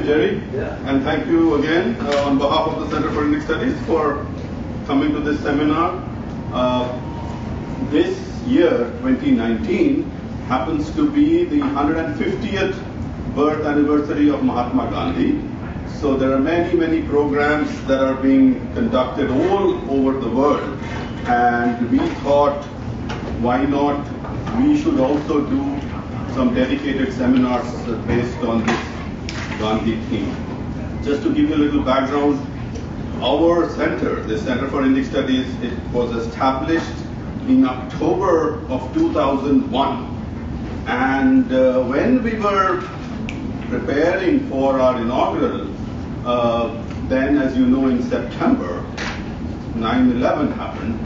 Jerry. Yeah. And thank you again on behalf of the Center for Indic Studies for coming to this seminar. This year, 2019, happens to be the 150th birth anniversary of Mahatma Gandhi. So there are many, many programs that are being conducted all over the world. And we thought, why not? We should also do some dedicated seminars based on this Gandhi theme. Just to give you a little background, our center, the Center for Indic Studies, it was established in October of 2001. And when we were preparing for our inaugural, then as you know in September, 9/11 happened.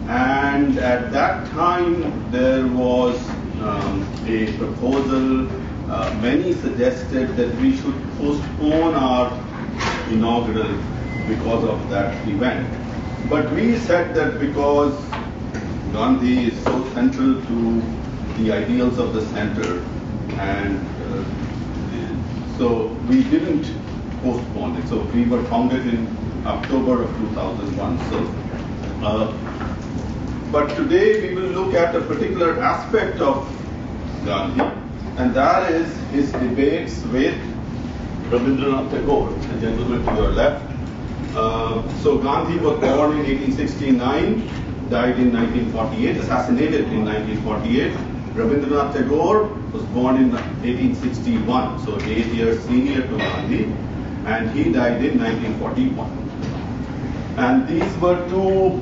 And at that time there was a proposal, many suggested that we should postpone our inaugural because of that event. But we said that because Gandhi is so central to the ideals of the center, and so we didn't postpone it. So we were founded in October of 2001. But today we will look at a particular aspect of Gandhi, and that is his debates with Rabindranath Tagore, the gentleman to your left. So Gandhi was born in 1869, died in 1948, assassinated in 1948. Rabindranath Tagore was born in 1861, so 8 years senior to Gandhi, and he died in 1941. And these were two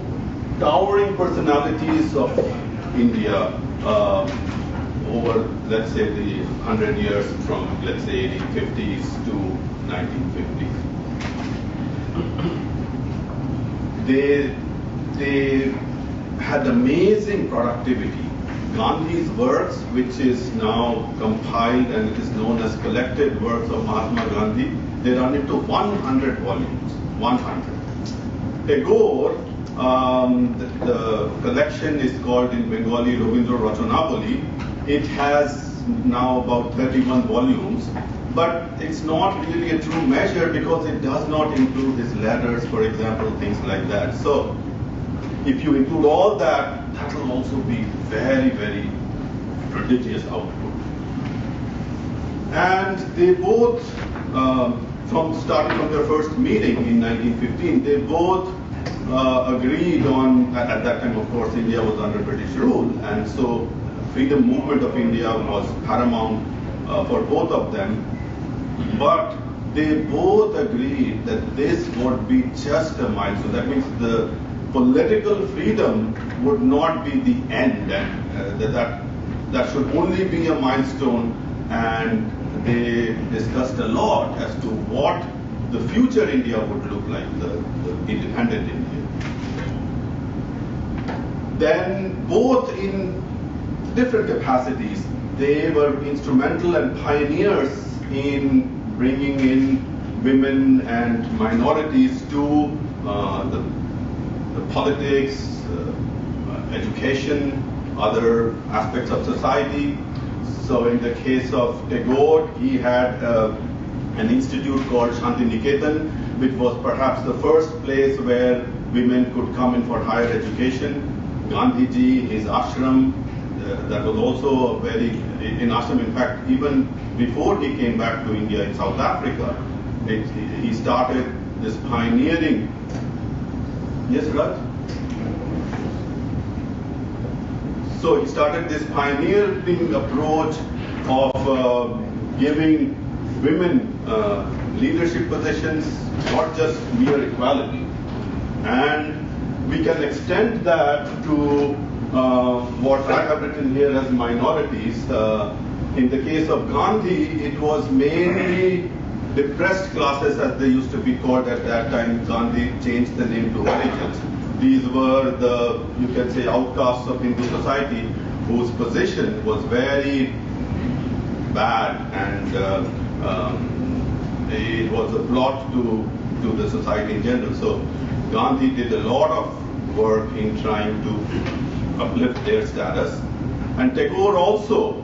towering personalities of India over, let's say, the 100 years from, let's say, 1850s to 1950s. They had amazing productivity. Gandhi's works, which is now compiled and it is known as collected works of Mahatma Gandhi, they run into 100 volumes, 100. Tagore, the collection is called in Bengali Rabindra Rachanavali. It has now about 31 volumes, but it's not really a true measure because it does not include his letters, for example, things like that. So if you include all that, that will also be very, very prodigious output. And they both, starting from their first meeting in 1915, they both agreed on, at that time of course India was under British rule, and so freedom movement of India was paramount for both of them. But they both agreed that this would be just a milestone. That means the political freedom would not be the end, and that should only be a milestone. And they discussed a lot as to what the future India would look like, the independent India. Then both in different capacities, they were instrumental and pioneers in bringing in women and minorities to the politics, education, other aspects of society. So in the case of Tagore, he had an institute called Shanti Niketan, which was perhaps the first place where women could come in for higher education. Gandhiji, his ashram, that was also very, in ashram, in fact, even before he came back to India in South Africa, he started this pioneering. Yes, Raj? So he started this pioneering approach of giving women leadership positions, not just mere equality. And we can extend that to what I have written here as minorities. In the case of Gandhi, it was mainly depressed classes, as they used to be called at that time. Gandhi changed the name to Harijans. These were the, you can say, outcasts of Hindu society whose position was very bad, and it was a blot to the society in general. So Gandhi did a lot of work in trying to uplift their status. And Tagore also,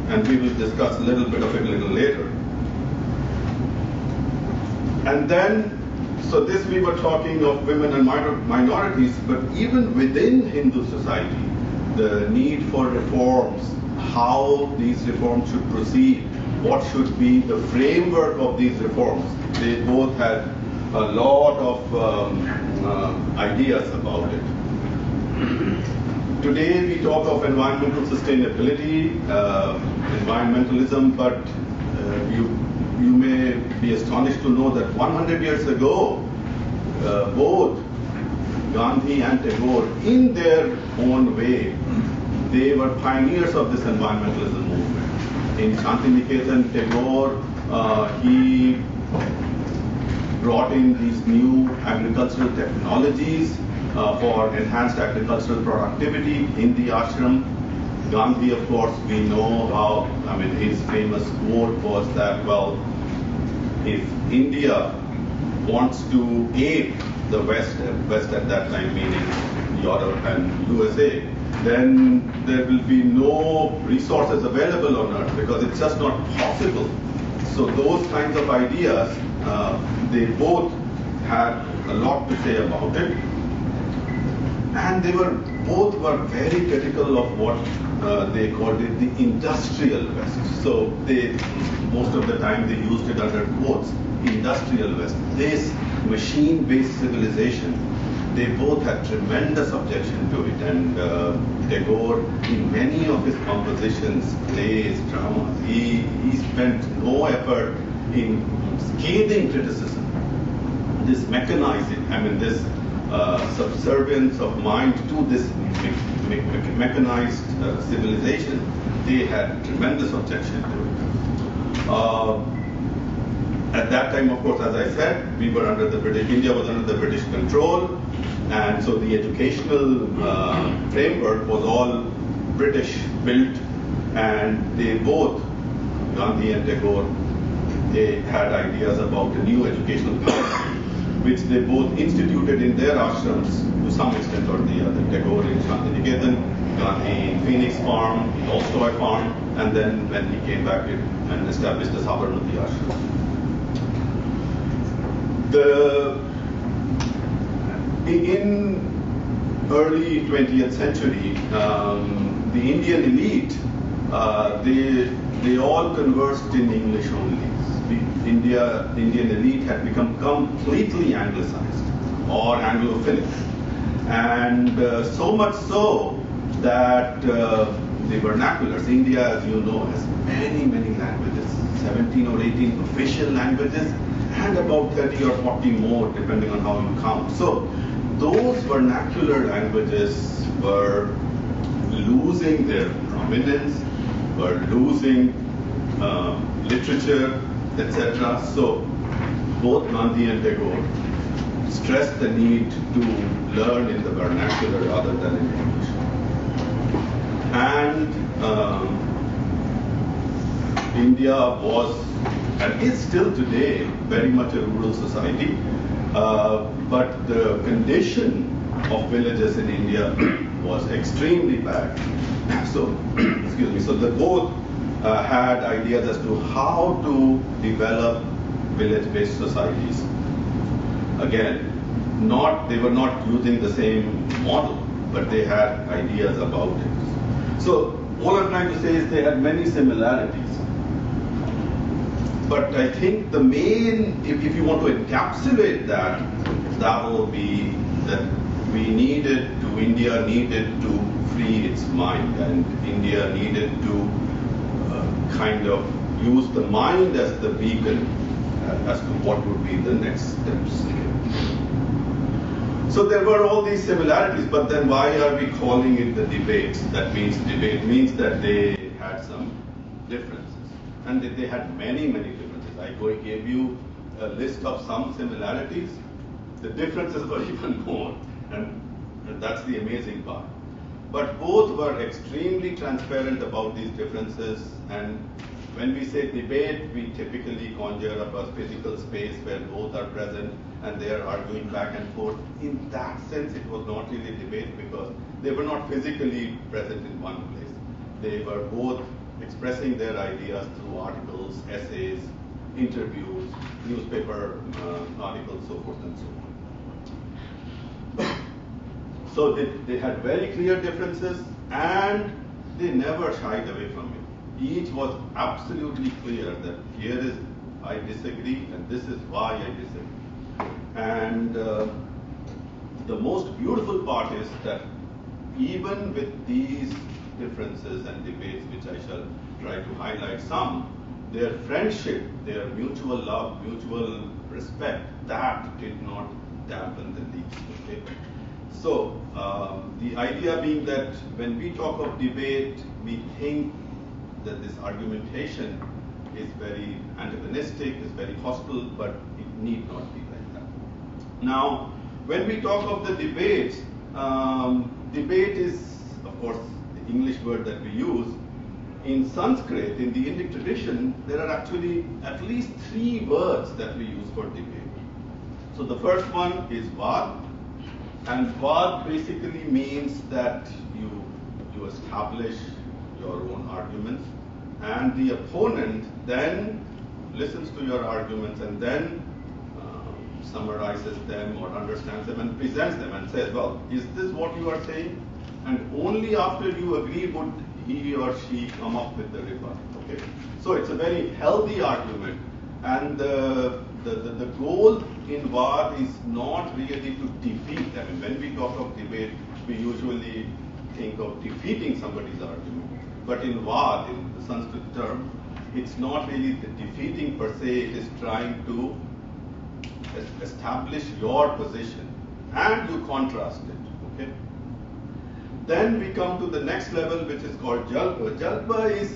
and we will discuss a little bit of it a little later. And then, so this we were talking of women and minorities, but even within Hindu society, the need for reforms, how these reforms should proceed, what should be the framework of these reforms. They both had a lot of ideas about it. Today we talk of environmental sustainability, environmentalism, but you may be astonished to know that 100 years ago, both Gandhi and Tagore, in their own way, they were pioneers of this environmentalism movement. In Shantiniketan, Tagore, he brought in these new agricultural technologies for enhanced agricultural productivity in the ashram. Gandhi, of course, we know how, his famous quote was that, well, if India wants to aid the West at that time, meaning Europe and USA, then there will be no resources available on earth because it's just not possible. So those kinds of ideas, they both had a lot to say about it. And they both were very critical of what they called it the industrial West. So most of the time they used it under quotes, industrial West. This machine-based civilization, they both had tremendous objection to it. And Tagore, in many of his compositions, plays, dramas, he spent no effort in scathing criticism. This mechanizing, this subservience of mind to this mechanized civilization, they had tremendous objection to it. At that time, of course, as I said, we were under the India was under the British control, and so the educational framework was all British built, and they both, Gandhi and Tagore, they had ideas about a new educational policy, which they both instituted in their ashrams to some extent or the other. Tagore in Shantiniketan, Gandhi in Phoenix Farm, Tolstoy Farm, and then when he came back and established the Sabarmati ashram. In early 20th century, the Indian elite, they all conversed in English only. The Indian elite had become completely anglicized or Anglophilic, and so much so that the vernaculars, India, as you know, has many languages, 17 or 18 official languages, and about 30 or 40 more, depending on how you count. So those vernacular languages were losing their prominence, were losing literature, etc. So both Gandhi and Tagore stressed the need to learn in the vernacular rather than in English. And India was, and is still today, very much a rural society, but the condition of villages in India was extremely bad. So, excuse me, so they both had ideas as to how to develop village-based societies. Again, they were not using the same model, but they had ideas about it. So all I'm trying to say is they had many similarities. But I think the main, if you want to encapsulate that, that will be that India needed to free its mind, and India needed to kind of use the mind as the beacon as to what would be the next steps. So there were all these similarities, but then why are we calling it the debates? That means debate means that they had some differences. And they had many differences. I gave you a list of some similarities. The differences were even more. And that's the amazing part. But both were extremely transparent about these differences. And when we say debate, we typically conjure up a physical space where both are present and they are arguing back and forth. In that sense, it was not really debate because they were not physically present in one place. They were both expressing their ideas through articles, essays, interviews, newspaper articles, so forth and so on. So they had very clear differences, and they never shied away from it. Each was absolutely clear that here is I disagree, and this is why I disagree. And the most beautiful part is that even with these differences and debates, which I shall try to highlight some, their friendship, their mutual love, mutual respect, that did not dampen the least. Okay? So the idea being that when we talk of debate, we think that this argumentation is very antagonistic, is very hostile, but it need not be like that. Now, when we talk of the debates, debate is, of course, the English word that we use. In Sanskrit, in the Indic tradition, there are actually at least 3 words that we use for debate. So the first one is vad, and vad basically means that you establish your own arguments, and the opponent then listens to your arguments and then summarizes them or understands them and presents them and says, well, is this what you are saying? And only after you agree would he or she come up with the rebuttal. Okay? So it's a very healthy argument, and the goal in vad is not really to defeat. I mean, when we talk of debate, we usually think of defeating somebody's argument. But in vad, in the Sanskrit term, it's not really the defeating per se, it is trying to establish your position and you contrast it. Okay? Then we come to the next level, which is called jalpa. Jalpa is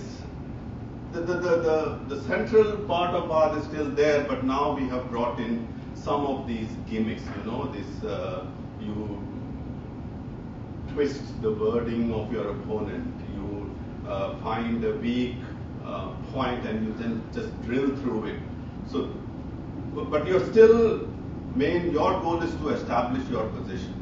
the central part of vad is still there, but now we have brought in some of these gimmicks. You know, this you twist the wording of your opponent. You find a weak point and you then just drill through it. So, but you're still your goal is to establish your position.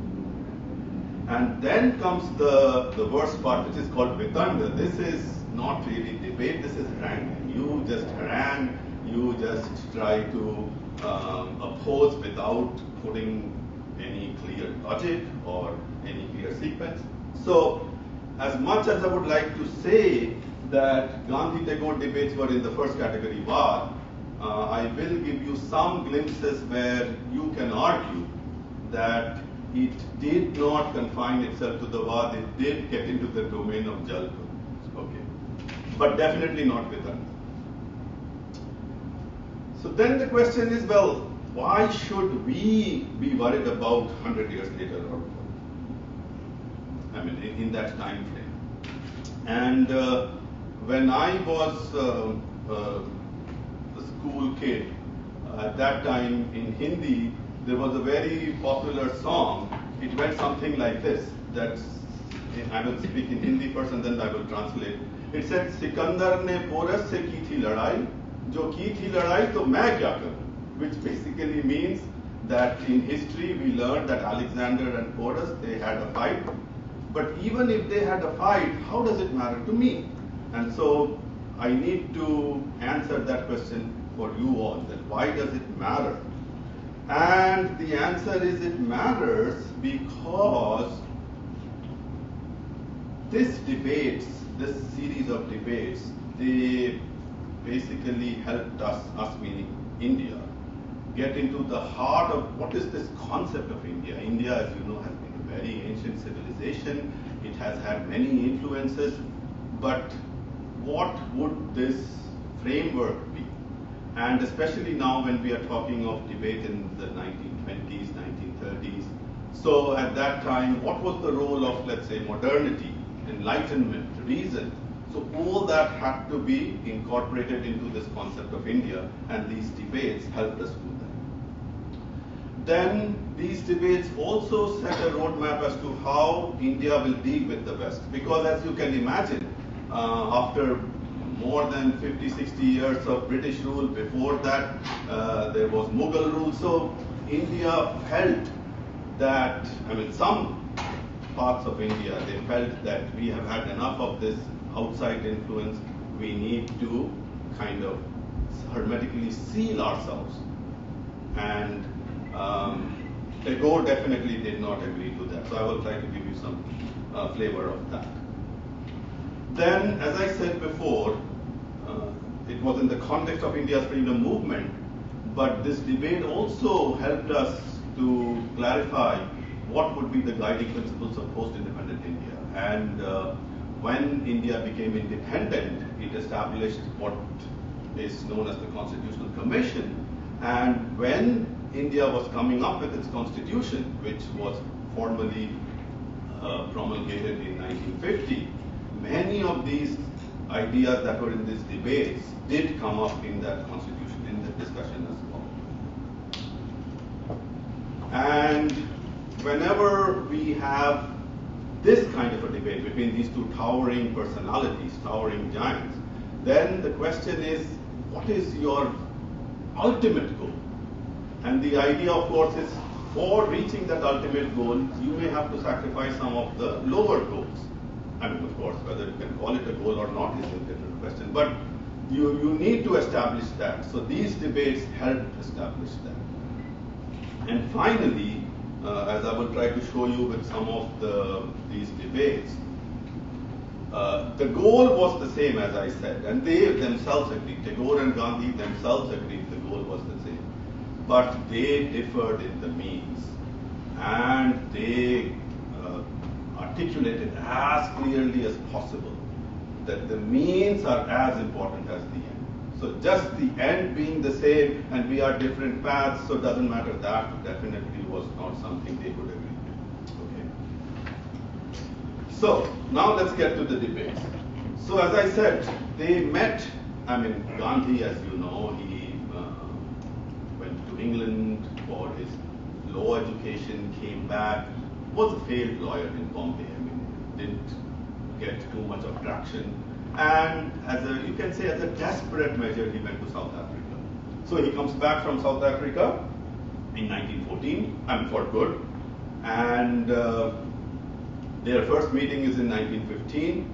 And then comes the worst part, which is called vitanda. This is not really debate, this is harangue. You just harangue, you just try to oppose without putting any clear logic or any clear sequence. So, as much as I would like to say that Gandhi-Tagore debates were in the first category, vad, I will give you some glimpses where you can argue that it did not confine itself to the vad, it did get into the domain of jalpa. Okay. But definitely not Vedanta. So then the question is, well, why should we be worried about 100 years later or more? I mean, in that time frame. And when I was a school kid, at that time in Hindi, there was a very popular song. It went something like this. I will speak in Hindi first and then I will translate. It said, Sikandar ne Porus se ki thi ladai, jo ki thi ladai to main kya karu? Which basically means that in history we learned that Alexander and Porus, they had a fight. But even if they had a fight, how does it matter to me? And so I need to answer that question for you all, that why does it matter? And the answer is it matters because this series of debates, they basically helped us meaning India, get into the heart of what is this concept of India. India, as you know, has been a very ancient civilization. It has had many influences, but what would this framework be? And especially now when we are talking of debate in the 1920s, 1930s. So at that time, what was the role of, let's say, modernity, enlightenment, reason? So all that had to be incorporated into this concept of India, and these debates helped us do that. Then these debates also set a roadmap as to how India will deal with the West. Because as you can imagine, after more than 50, 60 years of British rule, before that there was Mughal rule. So India felt that, I mean, some parts of India, they felt that we have had enough of this outside influence. We need to kind of hermetically seal ourselves. And Tagore definitely did not agree to that. So I will try to give you some flavor of that. Then, as I said before, it was in the context of India's freedom movement, but this debate also helped us to clarify what would be the guiding principles of post-independent India. And when India became independent, it established what is known as the Constitutional Commission. And when India was coming up with its constitution, which was formally promulgated in 1950, many of these ideas that were in these debates did come up in that constitution, in the discussion as well. And whenever we have this kind of a debate between these two towering personalities, towering giants, then the question is, what is your ultimate goal? And the idea, of course, is for reaching that ultimate goal, you may have to sacrifice some of the lower goals. I mean, of course, whether you can call it a goal or not is a different question, but you need to establish that. So these debates help establish that. And finally, as I will try to show you with some of these debates, the goal was the same, as I said, and they themselves agreed. Tagore and Gandhi themselves agreed the goal was the same. But they differed in the means, and they articulated as clearly as possible that the means are as important as the end. So just the end being the same and we are different paths, so it doesn't matter, that definitely was not something they could agree to. Okay. So now let's get to the debates. So as I said, they met, Gandhi, as you know, he went to England for his law education, came back, was a failed lawyer in Bombay. Didn't get too much of traction. And you can say as a desperate measure, he went to South Africa. So he comes back from South Africa in 1914, for good. And their first meeting is in 1915.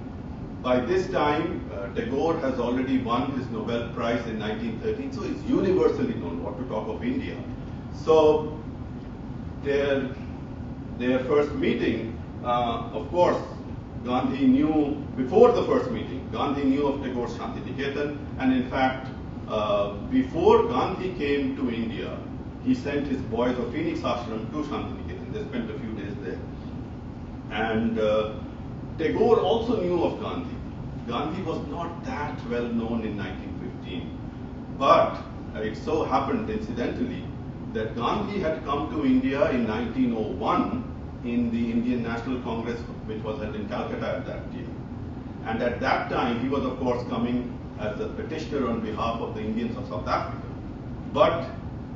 By this time, Tagore has already won his Nobel Prize in 1913, so it's universally known, what to talk of India. So their first meeting, of course, Gandhi knew, before the first meeting, Gandhi knew of Tagore's Shantiniketan, and in fact, before Gandhi came to India, he sent his boys of Phoenix Ashram to Shantiniketan. They spent a few days there. And Tagore also knew of Gandhi. Gandhi was not that well known in 1915, but it so happened, incidentally, that Gandhi had come to India in 1901 in the Indian National Congress, which was held in Calcutta at that year. And at that time, he was, of course, coming as a petitioner on behalf of the Indians of South Africa. But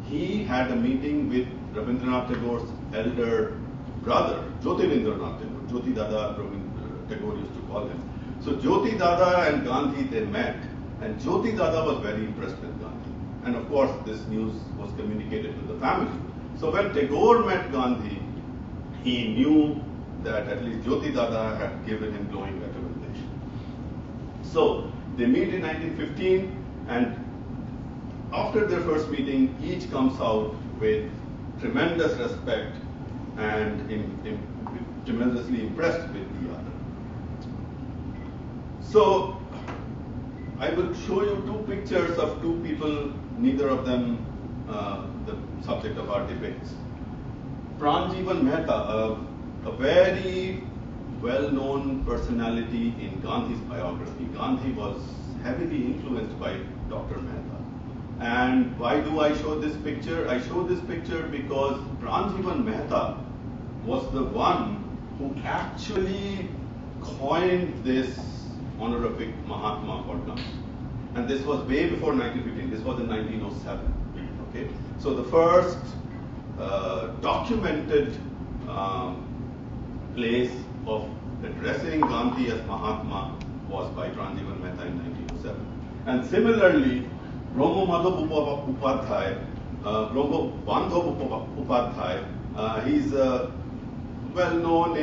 he had a meeting with Rabindranath Tagore's elder brother, Jyotirindra Tagore. Jyoti Dada, Tagore used to call him. So Jyoti Dada and Gandhi, they met, and Jyoti Dada was very impressed with Gandhi. And of course, this news was communicated to the family. So when Tagore met Gandhi, he knew that at least Jyoti Dada had given him glowing recommendation. So they meet in 1915, and after their first meeting, each comes out with tremendous respect and tremendously impressed with the other. So I will show you two pictures of two people, neither of them the subject of our debates. Pranjivan Mehta, a very well-known personality in Gandhi's biography. Gandhi was heavily influenced by Dr. Mehta. And why do I show this picture? I show this picture because Pranjivan Mehta was the one who actually coined this honorific Mahatma for Gandhi. And this was way before 1915. This was in 1907. Okay? So the first documented place of addressing Gandhi as Mahatma was by Pranjivan Mehta in 1907. And similarly, Brahmo Madhav Upadhyay, he's well known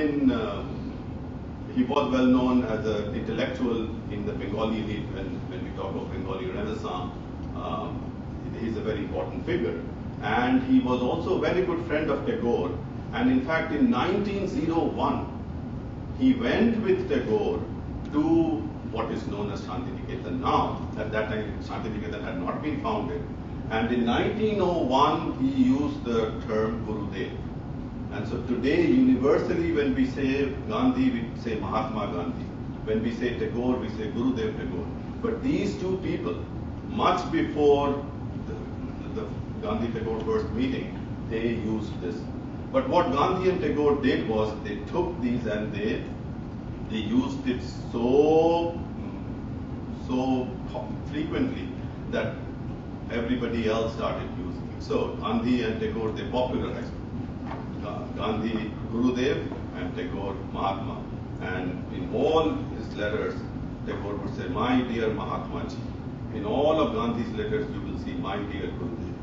he was well known as an intellectual in the Bengali elite when we talk of Bengali Renaissance. he's a very important figure. And he was also a very good friend of Tagore. And in fact, in 1901, he went with Tagore to what is known as Anti-Hindi now. At that time, Anti-Hindi had not been founded. And in 1901, he used the term Gurudev. And so today, universally, when we say Gandhi, we say Mahatma Gandhi. When we say Tagore, we say Gurudev Tagore. But these two people, much before the Gandhi-Tagore first meeting, they used this. But what Gandhi and Tagore did was they took these and they used it so frequently that everybody else started using it. So Gandhi and Tagore, they popularized it. Gandhi Gurudev and Tagore Mahatma. And in all his letters, Tagore would say, "My dear Mahatma Ji." In all of Gandhi's letters, you will see, "My dear Gurudev."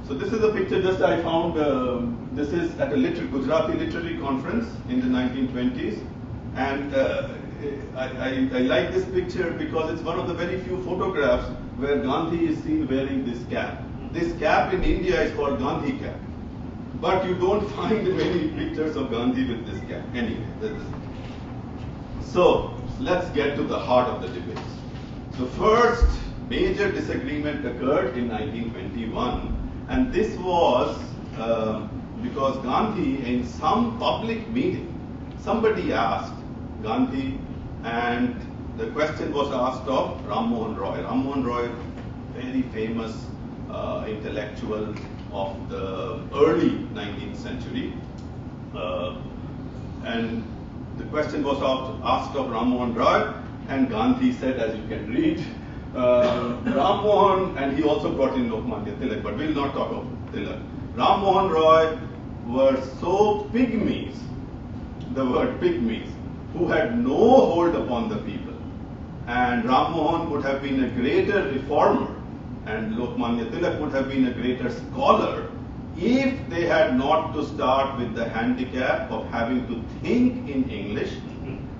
So this is a picture just I found. This is at a Gujarati literary conference in the 1920s. And I like this picture because it's one of the very few photographs where Gandhi is seen wearing this cap. This cap in India is called Gandhi cap. But you don't find many pictures of Gandhi with this cap. Anyway, so let's get to the heart of the debate. The first major disagreement occurred in 1921, and this was because Gandhi, in some public meeting, somebody asked Gandhi, and the question was asked of Ram Mohan Roy. Ram Mohan Roy, very famous intellectual of the early 19th century. And the question was asked of Ram Mohan Roy, and Gandhi said, as you can read, Ram Mohan, and he also brought in Lokmanya Tilak, but we'll not talk of Tilak. Ram Mohan Roy were so pygmies, the word pygmies, who had no hold upon the people. And Ram Mohan would have been a greater reformer, and Lokmanya Tilak would have been a greater scholar if they had not to start with the handicap of having to think in English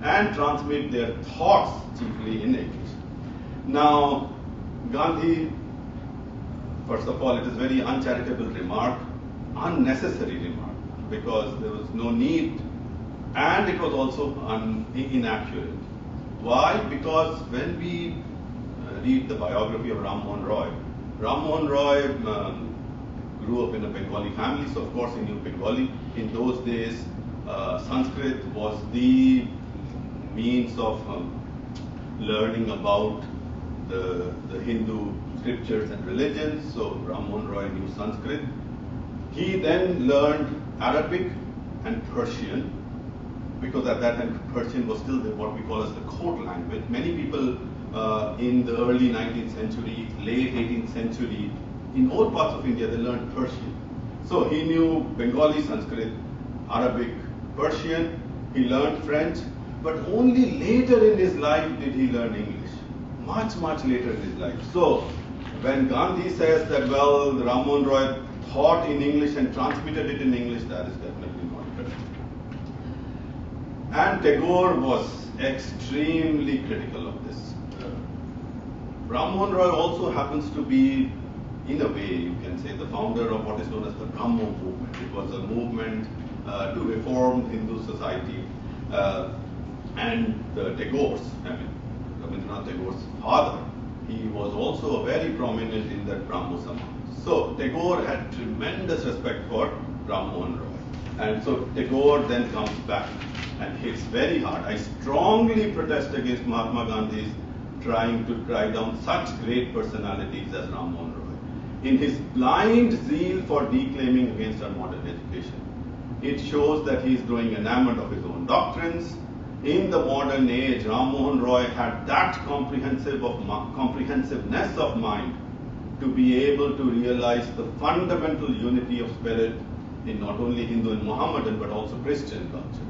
and transmit their thoughts chiefly in English. Now, Gandhi, first of all, it is a very uncharitable remark, unnecessary remark, because there was no need, and it was also inaccurate. Why? Because when we read the biography of Ram Mohan Roy grew up in a Bengali family, so of course he knew Bengali. In those days, Sanskrit was the means of learning about the Hindu scriptures and religions, so Ram Mohan Roy knew Sanskrit. He then learned Arabic and Persian, because at that time Persian was still what we call as the court language. Many people in the early 19th century, late 18th century, in all parts of India, they learned Persian. So he knew Bengali, Sanskrit, Arabic, Persian. He learned French, but only later in his life did he learn English. Much, much later in his life. So when Gandhi says that, well, Ram Mohan Roy thought in English and transmitted it in English, that is definitely not correct. And Tagore was extremely critical of this. Ram Mohan Roy also happens to be, in a way, you can say, the founder of what is known as the Brahmo movement. It was a movement to reform Hindu society. And the Tagore's, Rabindranath Tagore's father, he was also very prominent in that Brahmo Samaj. So Tagore had tremendous respect for Ram Mohan Roy. And so Tagore then comes back and hits very hard. I strongly protest against Mahatma Gandhi's trying to cry down such great personalities as Ram Mohan Roy. In his blind zeal for declaiming against our modern education, it shows that he is growing enamored of his own doctrines. In the modern age, Ram Mohan Roy had that comprehensiveness of mind to be able to realize the fundamental unity of spirit in not only Hindu and Mohammedan but also Christian cultures.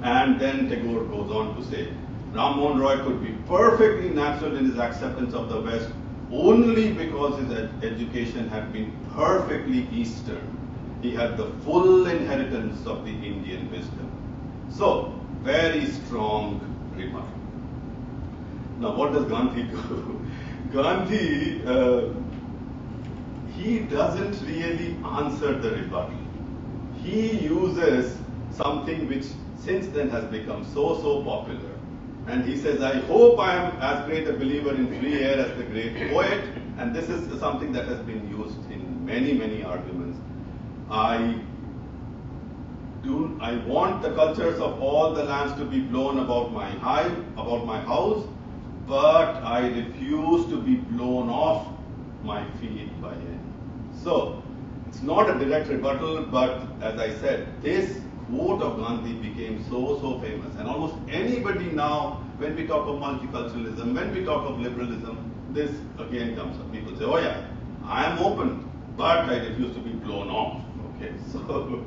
And then Tagore goes on to say, Ram Mohan Roy could be perfectly natural in his acceptance of the West only because his education had been perfectly Eastern. He had the full inheritance of the Indian wisdom. So, very strong remark. Now, what does Gandhi do? Gandhi, he doesn't really answer the rebuttal. He uses something which since then has become so popular. And he says, I hope I am as great a believer in free air as the great poet. And this is something that has been used in many arguments. I want the cultures of all the lands to be blown about my house, but I refuse to be blown off my feet by any. So, it's not a direct rebuttal, but as I said, this quote of Gandhi became so famous. And almost anybody now, when we talk of multiculturalism, when we talk of liberalism, this again comes up. People say, oh yeah, I am open, but I refuse to be blown off. Okay, so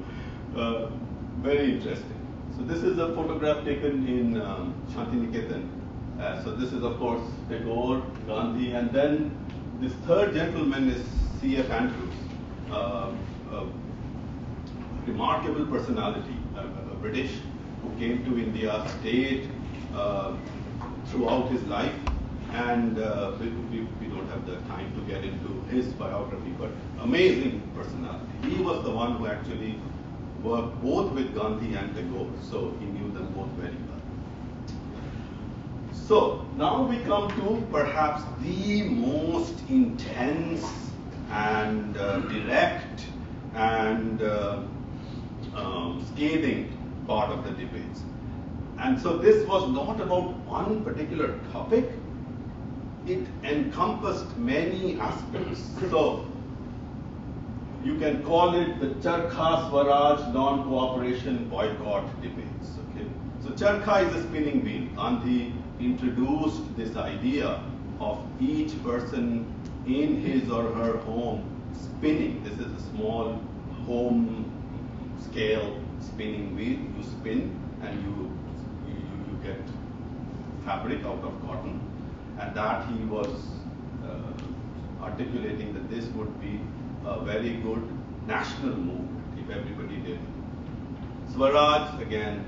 very interesting. So this is a photograph taken in Shantiniketan. So this is of course Tagore, Gandhi, and then this third gentleman is C.F. Andrews, a remarkable personality, a British who came to India, stayed throughout his life, and we don't have the time to get into his biography, but amazing personality. He was the one who actually worked both with Gandhi and Tagore, so he knew them both very well. So now we come to perhaps the most intense and direct and scathing part of the debates. And so this was not about one particular topic. It encompassed many aspects. So you can call it the Charkha Swaraj non-cooperation boycott debates. Okay? So Charkha is a spinning wheel. Gandhi introduced this idea of each person in his or her home spinning. This is a small home scale spinning wheel. You spin and you get fabric out of cotton, and that he was articulating that this would be a very good national movement if everybody did. Swaraj, again,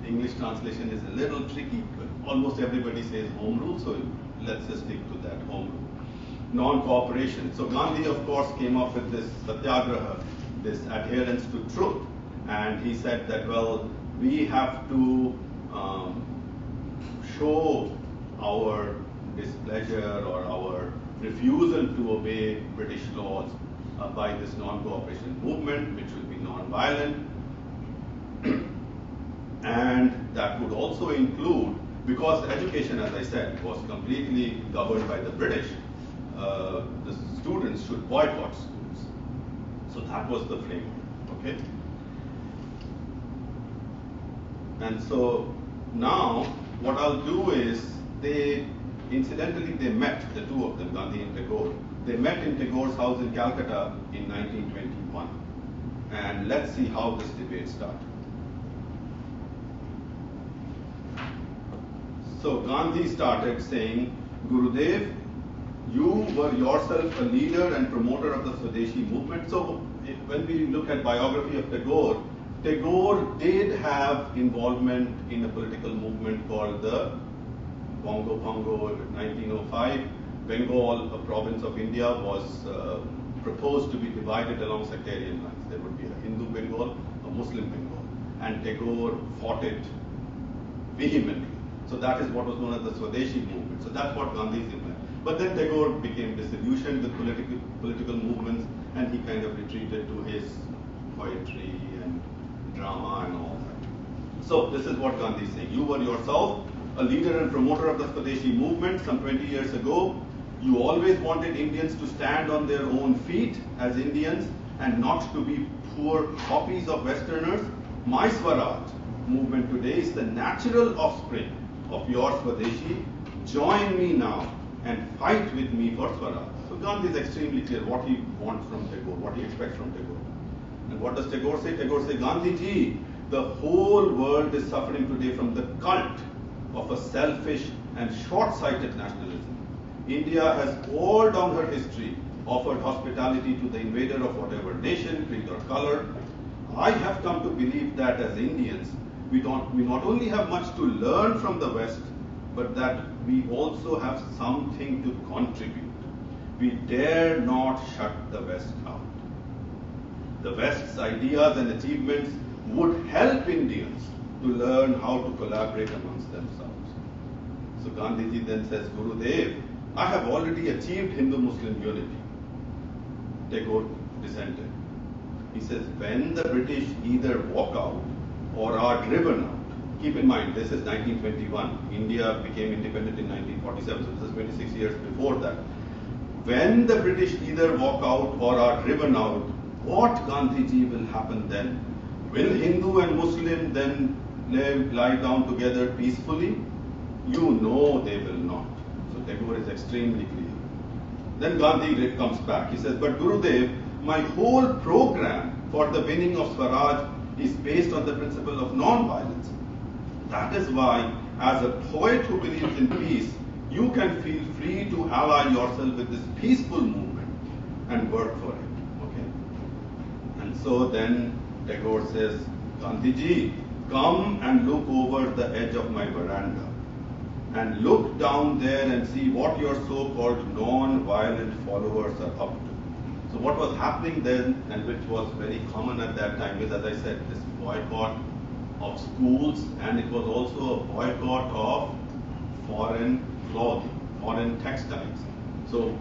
English translation is a little tricky, but almost everybody says home rule, so let's just stick to that, home rule. Non-cooperation. So Gandhi, of course, came up with this satyagraha, this adherence to truth, and he said that, well, we have to show our displeasure or our refusal to obey British laws by this non-cooperation movement, which will be non-violent. And that would also include, because education, as I said, was completely governed by the British, the students should boycott schools. So that was the framework, okay? And so now, what I'll do is, incidentally, they met, the two of them, Gandhi and Tagore. They met in Tagore's house in Calcutta in 1921. And let's see how this debate started. So Gandhi started saying, Gurudev, you were yourself a leader and promoter of the Swadeshi movement. So when we look at biography of Tagore, Tagore did have involvement in a political movement called the Bongo Bongo in 1905. Bengal, a province of India, was proposed to be divided along sectarian lines. There would be a Hindu Bengal, a Muslim Bengal, and Tagore fought it vehemently. So that is what was known as the Swadeshi movement. So that's what Gandhi is implying. But then Tagore became disillusioned with political movements, and he kind of retreated to his poetry and drama and all that. So this is what Gandhi is saying. You were yourself a leader and promoter of the Swadeshi movement some 20 years ago. You always wanted Indians to stand on their own feet as Indians and not to be poor copies of Westerners. My Swaraj movement today is the natural offspring of your Swadeshi. Join me now and fight with me for Swaraj. So Gandhi is extremely clear what he wants from Tagore, what he expects from Tagore. And what does Tagore say? Tagore says, Gandhi ji, the whole world is suffering today from the cult of a selfish and short-sighted nationalism. India has all down her history offered hospitality to the invader of whatever nation, creed or color. I have come to believe that as Indians, we not only have much to learn from the West, but that we also have something to contribute. We dare not shut the West out. The West's ideas and achievements would help Indians to learn how to collaborate amongst themselves. So Gandhiji then says, Gurudev, I have already achieved Hindu-Muslim unity. Tagore dissented. He says, when the British either walk out or are driven out, keep in mind, this is 1921. India became independent in 1947, so this is 26 years before that. When the British either walk out or are driven out, what, Gandhiji, will happen then? Will Hindu and Muslim then lie down together peacefully? You know they will not. So Tagore is extremely clear. Then Gandhi comes back. He says, but Gurudev, my whole program for the winning of Swaraj is based on the principle of non-violence. That is why, as a poet who believes in peace, you can feel free to ally yourself with this peaceful movement and work for it. Okay? And so then Tagore says, Gandhiji, come and look over the edge of my veranda and look down there and see what your so-called non-violent followers are up to. So what was happening then, and which was very common at that time, is, as I said, this boycott of schools, and it was also a boycott of foreign clothing, foreign textiles. So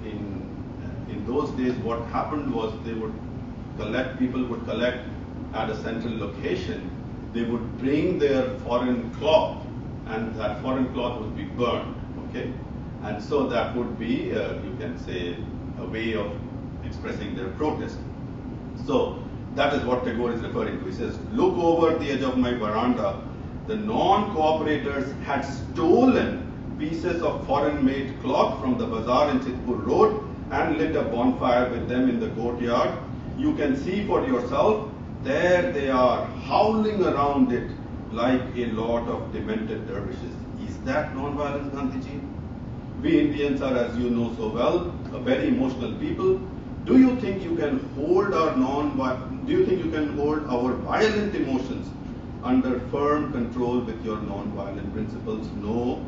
in those days, what happened was people would collect at a central location. They would bring their foreign cloth, and that foreign cloth would be burned. Okay, and so that would be, you can say, a way of expressing their protest. So that is what Tagore is referring to. He says, look over the edge of my veranda. The non-cooperators had stolen pieces of foreign-made cloth from the bazaar in Chitpur Road and lit a bonfire with them in the courtyard. You can see for yourself, there they are, howling around it like a lot of demented dervishes. Is that non-violence, Gandhiji? We Indians are, as you know so well, a very emotional people. Do you think you can hold our violent emotions under firm control with your non-violent principles? No,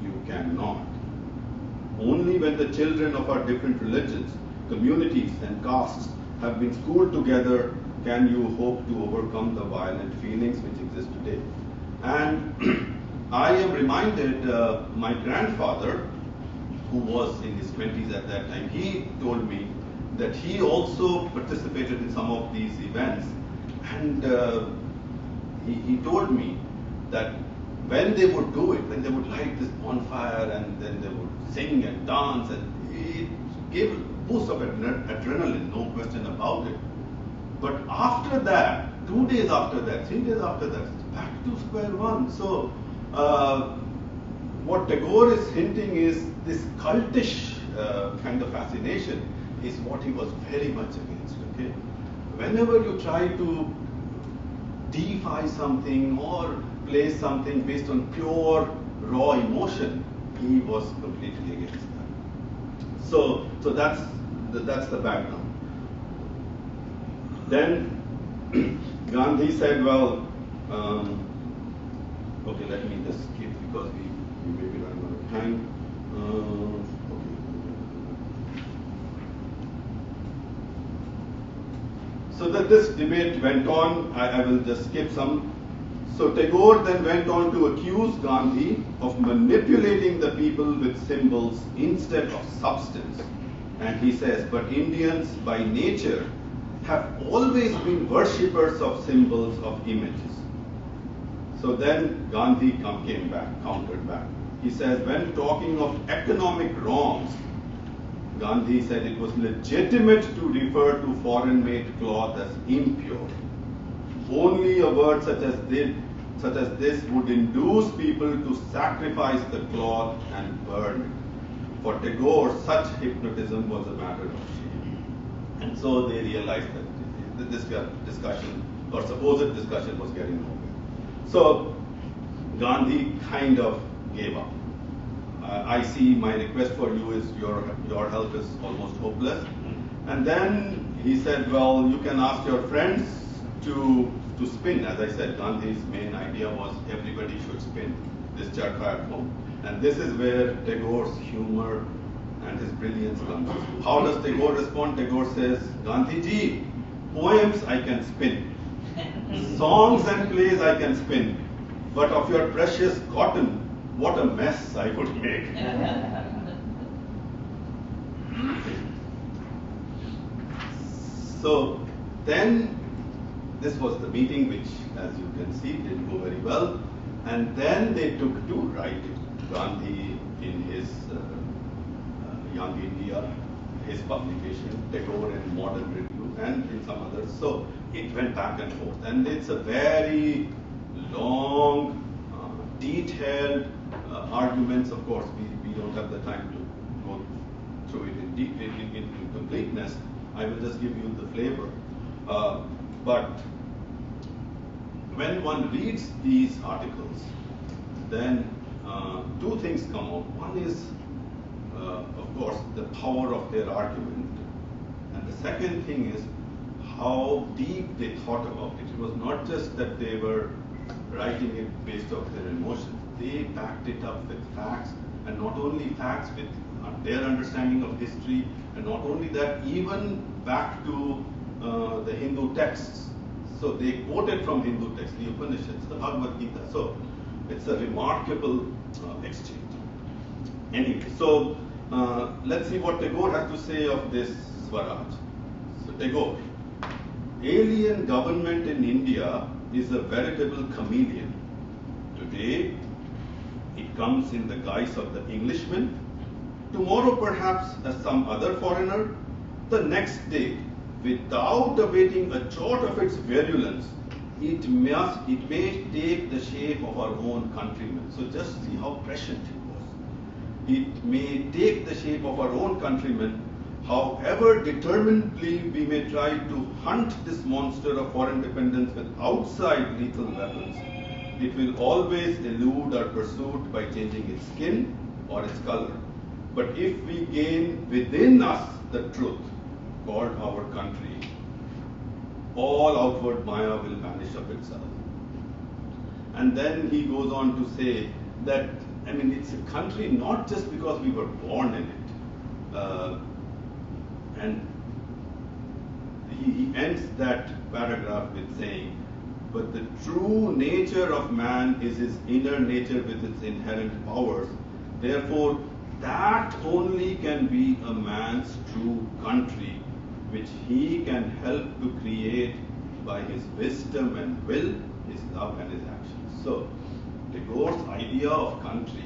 you cannot. Only when the children of our different religions, communities and castes have been schooled together can you hope to overcome the violent feelings which exist today. And I am reminded, my grandfather, who was in his 20s at that time, he told me that he also participated in some of these events, and he told me that when they would do it, when they would light this bonfire and then they would sing and dance, and it gave a boost of adrenaline, no question about it. But after that, 2 days after that, 3 days after that, it's back to square one. So what Tagore is hinting is this cultish kind of fascination is what he was very much against. Okay, whenever you try to deify something or place something based on pure raw emotion, he was completely against that. So that's the background. Then Gandhi said, well, okay, let me just skip because we may be running out of time. So that this debate went on, I will just skip some. So Tagore then went on to accuse Gandhi of manipulating the people with symbols instead of substance. And he says, but Indians by nature have always been worshippers of symbols, of images. So then Gandhi countered back. He says, when talking of economic wrongs, Gandhi said it was legitimate to refer to foreign-made cloth as impure. Only a word such as this would induce people to sacrifice the cloth and burn it. For Tagore, such hypnotism was a matter of shame. And so they realized that this discussion, or supposed discussion, was getting nowhere. So Gandhi kind of gave up. I see my request for you is your help is almost hopeless. And then he said, well, you can ask your friends to spin. As I said, Gandhi's main idea was everybody should spin. this charkha at home. And this is where Tagore's humor and his brilliance comes. How does Tagore respond? Tagore says, Gandhi ji, poems I can spin, songs and plays I can spin, but of your precious cotton, what a mess I would make. So then this was the meeting, which, as you can see, didn't go very well. And then they took to writing. Gandhi in his Young India, his publication, Tagore in Modern Review, and in some others. So it went back and forth. And it's a very long, detailed arguments. Of course, we don't have the time to go through it in completeness. I will just give you the flavor. But when one reads these articles, then two things come out. One is, of course, the power of their argument. And the second thing is how deep they thought about it. It was not just that they were writing it based off their emotions. They backed it up with facts, and not only facts, with their understanding of history, and not only that, even back to the Hindu texts. So they quoted from Hindu texts, the Upanishads, the Bhagavad Gita. So it's a remarkable exchange. Anyway, so let's see what Tagore has to say of this Swaraj. So Tagore, alien government in India is a veritable chameleon. Today, it comes in the guise of the Englishman. Tomorrow, perhaps, as some other foreigner. The next day, without awaiting a jot of its virulence, it may take the shape of our own countrymen. So just see how prescient it was. It may take the shape of our own countrymen. However determinedly we may try to hunt this monster of foreign dependence with outside lethal weapons, it will always elude our pursuit by changing its skin or its color. But if we gain within us the truth called our country, all outward Maya will vanish of itself. And then he goes on to say that, I mean, it's a country not just because we were born in it. And he ends that paragraph with saying, but the true nature of man is his inner nature with its inherent powers. Therefore, that only can be a man's true country, which he can help to create by his wisdom and will, his love and his actions. So, Tagore's idea of country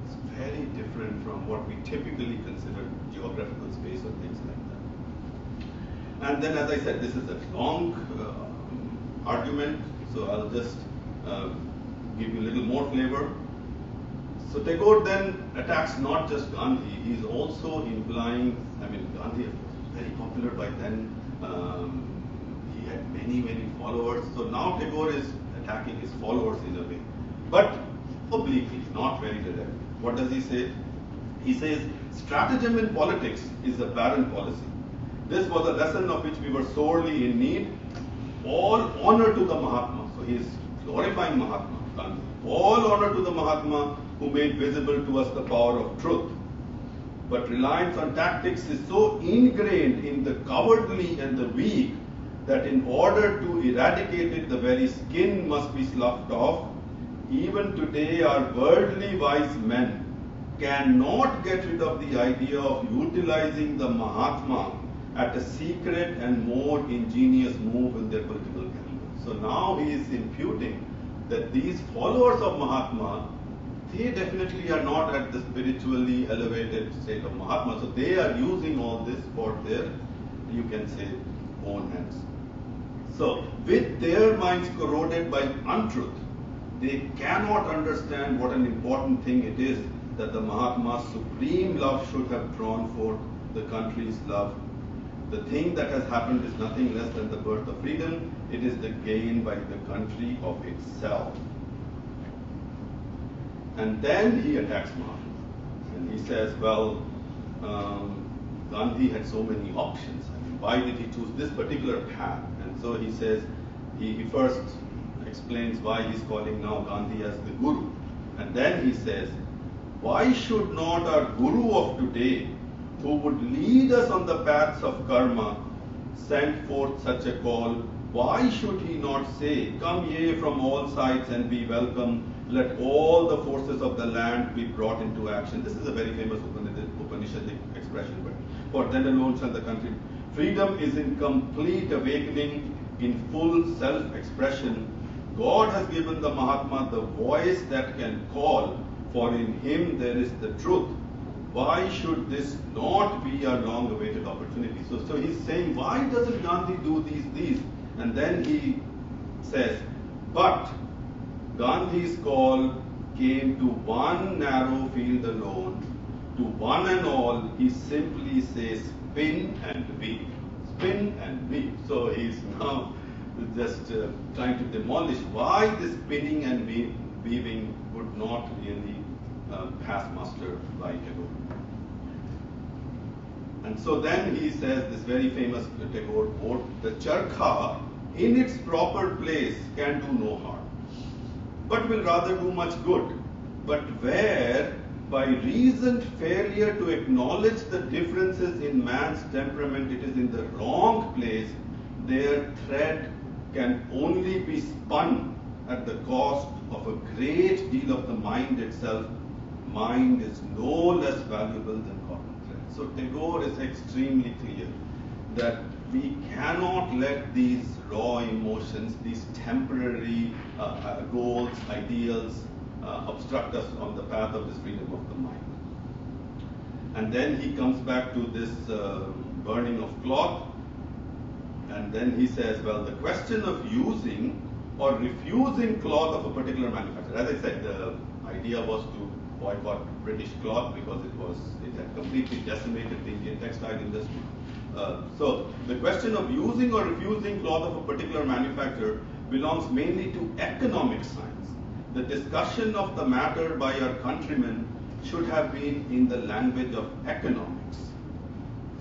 is very different from what we typically consider geographical space or things like that. And then, as I said, this is a long argument, so I'll just give you a little more flavor. So Tagore then attacks not just Gandhi, he's also implying, I mean, Gandhi was very popular by then, he had many followers, so now Tagore is attacking his followers in a way, but obliquely, not very directly. What does he say? He says, stratagem in politics is a barren policy. This was a lesson of which we were sorely in need. All honor to the Mahatma. So he is glorifying Mahatma Gandhi. All honor to the Mahatma who made visible to us the power of truth. But reliance on tactics is so ingrained in the cowardly and the weak that in order to eradicate it, the very skin must be sloughed off. Even today, our worldly wise men cannot get rid of the idea of utilizing the Mahatma at a secret and more ingenious move in their political calendar. So now he is imputing that these followers of Mahatma, they definitely are not at the spiritually elevated state of Mahatma. So they are using all this for their, you can say, own ends. So with their minds corroded by untruth, they cannot understand what an important thing it is that the Mahatma's supreme love should have drawn forth the country's love. The thing that has happened is nothing less than the birth of freedom. It is the gain by the country of itself. And then he attacks Mahatma. And he says, well, Gandhi had so many options. I mean, why did he choose this particular path? And so he says, he first explains why he's calling now Gandhi as the Guru. And then he says, why should not our Guru of today, who would lead us on the paths of karma, send forth such a call? Why should he not say, come ye from all sides and be welcome, let all the forces of the land be brought into action? This is a very famous Upanishadic expression, but for then alone shall the country. Freedom is in complete awakening, in full self-expression. God has given the Mahatma the voice that can call, for in him there is the truth. Why should this not be a long-awaited opportunity? So he's saying, why doesn't Gandhi do these? And then he says, but Gandhi's call came to one narrow field alone. To one and all, he simply says, spin and weave. Spin and weave. So he's now just trying to demolish why this spinning and weaving would not really pass muster by Tagore. And so then he says this very famous Tagore quote, the charkha in its proper place can do no harm, but will rather do much good. But where, by reasoned failure to acknowledge the differences in man's temperament, it is in the wrong place, their thread can only be spun at the cost of a great deal of the mind itself. Mind is no less valuable than cotton thread. So Tagore is extremely clear that we cannot let these raw emotions, these temporary goals, ideals, obstruct us on the path of this freedom of the mind. And then he comes back to this burning of cloth, and then he says, well, the question of using or refusing cloth of a particular manufacturer. As I said, the idea was to boycott British cloth because it had completely decimated the Indian textile industry. So the question of using or refusing cloth of a particular manufacturer belongs mainly to economic science. The discussion of the matter by our countrymen should have been in the language of economics.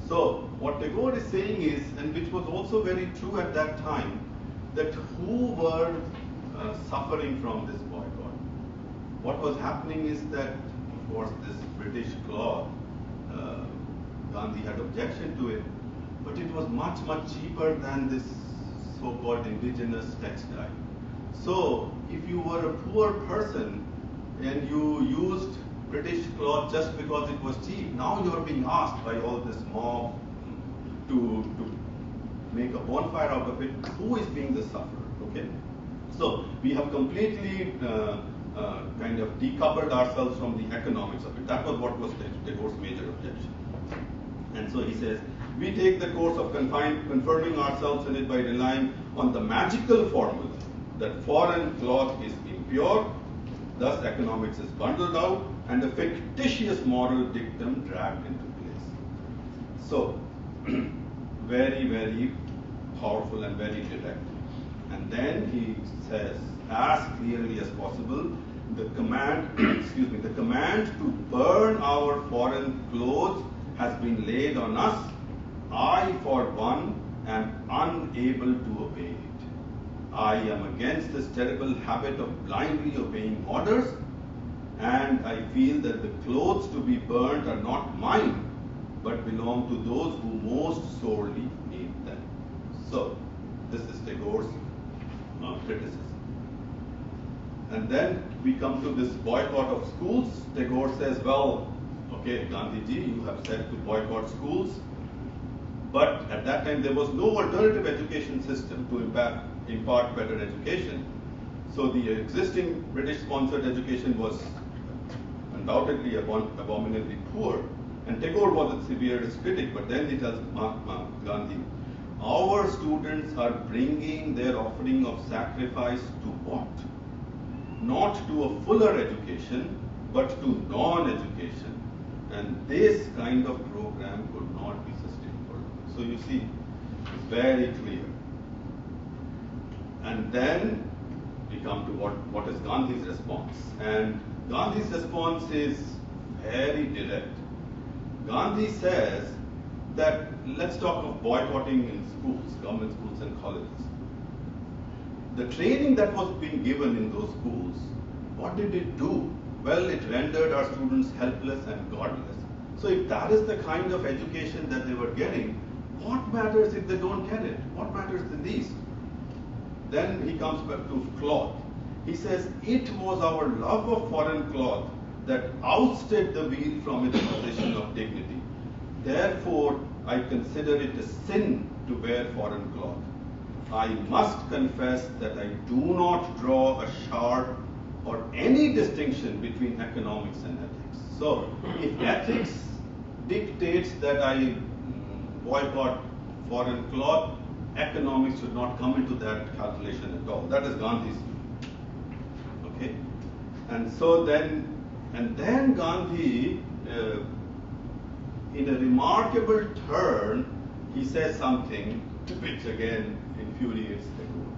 So what Tagore is saying is, and which was also very true at that time, that who were suffering from this boycott? What was happening is that, of course, this British cloth, Gandhi had objection to it, but it was much, much cheaper than this so-called indigenous textile. So if you were a poor person and you used British cloth just because it was cheap, now you are being asked by all this mob to make a bonfire out of it. Who is being the sufferer? Okay, so we have completely kind of decoupled ourselves from the economics of it. That was what was Tagore's major objection. And so he says, we take the course of confirming ourselves in it by relying on the magical formula that foreign cloth is impure, thus economics is bundled out, and a fictitious moral dictum dragged into place. So, very, very powerful and very direct. And then he says, as clearly as possible, the command, the command to burn our foreign clothes has been laid on us. I, for one, am unable to obey it. I am against this terrible habit of blindly obeying orders, and I feel that the clothes to be burnt are not mine, but belong to those who most sorely need them. So, this is Tagore's criticism. And then we come to this boycott of schools. Tagore says, well, okay, Gandhiji, you have said to boycott schools, but at that time there was no alternative education system to impart better education. So the existing British-sponsored education was undoubtedly abominably poor. And Tagore was its severest critic, but then he tells Mahatma Gandhi, our students are bringing their offering of sacrifice to what? Not to a fuller education, but to non-education. And this kind of program could not be sustainable. So you see, it's very clear. And then we come to what is Gandhi's response. And Gandhi's response is very direct. Gandhi says that, let's talk of boycotting in schools, government schools and colleges. The training that was being given in those schools what did it do? Well, it rendered our students helpless and godless. So if that is the kind of education that they were getting, what matters if they don't get it? What matters the least? Then he comes back to cloth. He says, it was our love of foreign cloth that ousted the wheel from its position of dignity. Therefore, I consider it a sin to wear foreign cloth. I must confess that I do not draw a sharp or any distinction between economics and ethics. So, if ethics dictates that I boycott foreign cloth, economics should not come into that calculation at all. That is Gandhi's view. Okay? And so then Gandhi, in a remarkable turn, he says something which again infuriates Tagore.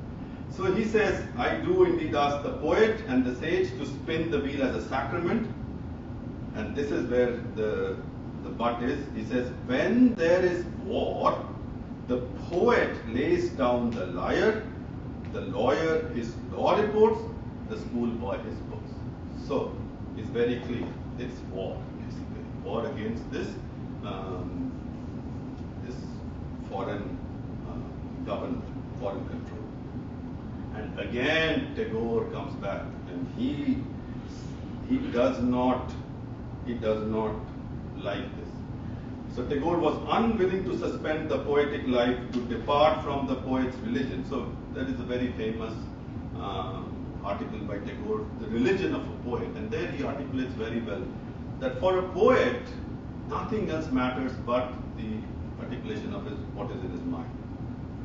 So he says, I do indeed ask the poet and the sage to spin the wheel as a sacrament. And this is where the but is. He says, when there is war, the poet lays down the lyre, the lawyer his law reports, the schoolboy his books. So it's very clear. It's war, basically. War against this foreign government, foreign control. And again, Tagore comes back, and he does not like this. So Tagore was unwilling to suspend the poetic life to depart from the poet's religion. So that is a very famous article by Tagore, The Religion of a Poet. And there he articulates very well that for a poet, nothing else matters but the articulation of what is in his mind.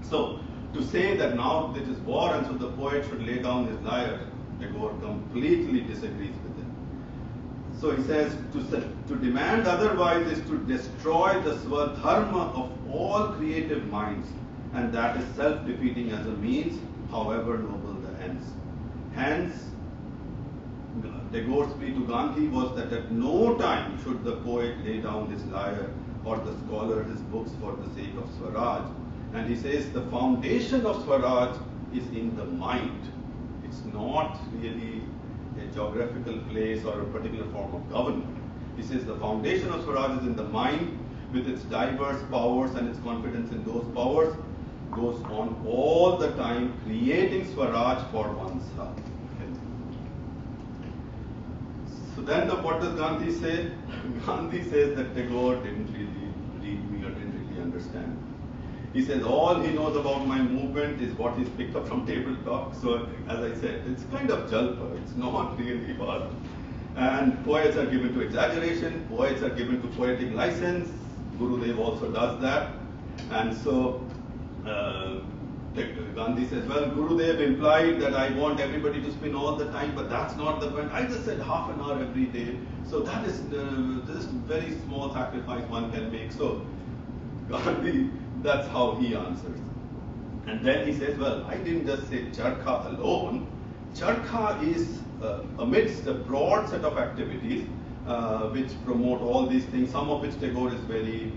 So to say that now it is war and so the poet should lay down his lyre, Tagore completely disagrees with him. So he says, to demand otherwise is to destroy the swadharma of all creative minds, and that is self-defeating as a means, however noble the ends. Hence, Tagore's plea to Gandhi was that at no time should the poet lay down his lyre or the scholar his books for the sake of Swaraj. And he says the foundation of Swaraj is in the mind. It's not really a geographical place or a particular form of government. He says the foundation of Swaraj is in the mind with its diverse powers, and its confidence in those powers goes on all the time creating Swaraj for oneself. Okay. So then what does Gandhi say? Gandhi says that Tagore didn't really read me or didn't really understand me. He says all he knows about my movement is what he's picked up from table talk. So as I said, it's kind of jalpa. It's not really hard. And poets are given to exaggeration. Poets are given to poetic license. Gurudev also does that. And so Gandhi says, well, Gurudev implied that I want everybody to spin all the time, but that's not the point. I just said half an hour every day. So that is just very small sacrifice one can make. So Gandhi, that's how he answers. And then he says, well, I didn't just say charkha alone. Charkha is amidst a broad set of activities which promote all these things, some of which Tagore is very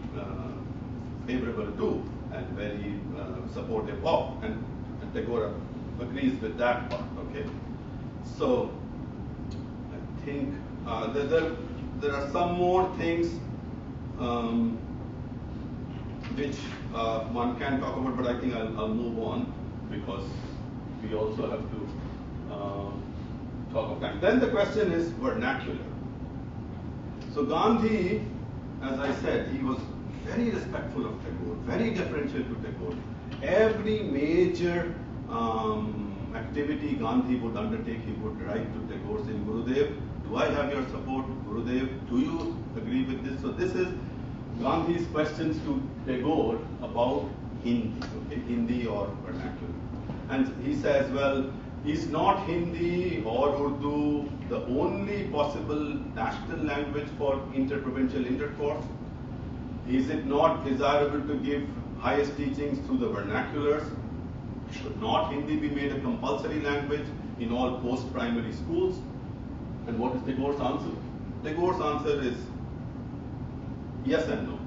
favorable to and very supportive of. And Tagore agrees with that part, okay? So I think there are some more things which one can talk about, but I think I'll move on because we also have to talk of time. Then the question is vernacular. So Gandhi, as I said, he was very respectful of Tagore, very deferential to Tagore. Every major activity Gandhi would undertake, he would write to Tagore saying, Gurudev, do I have your support? Gurudev, do you agree with this? So this is Gandhi's questions to Tagore about Hindi, okay, Hindi or vernacular. And he says, well, is not Hindi or Urdu the only possible national language for interprovincial intercourse? Is it not desirable to give highest teachings through the vernaculars? Should not Hindi be made a compulsory language in all post-primary schools? And what is Tagore's answer? Tagore's answer is yes and no.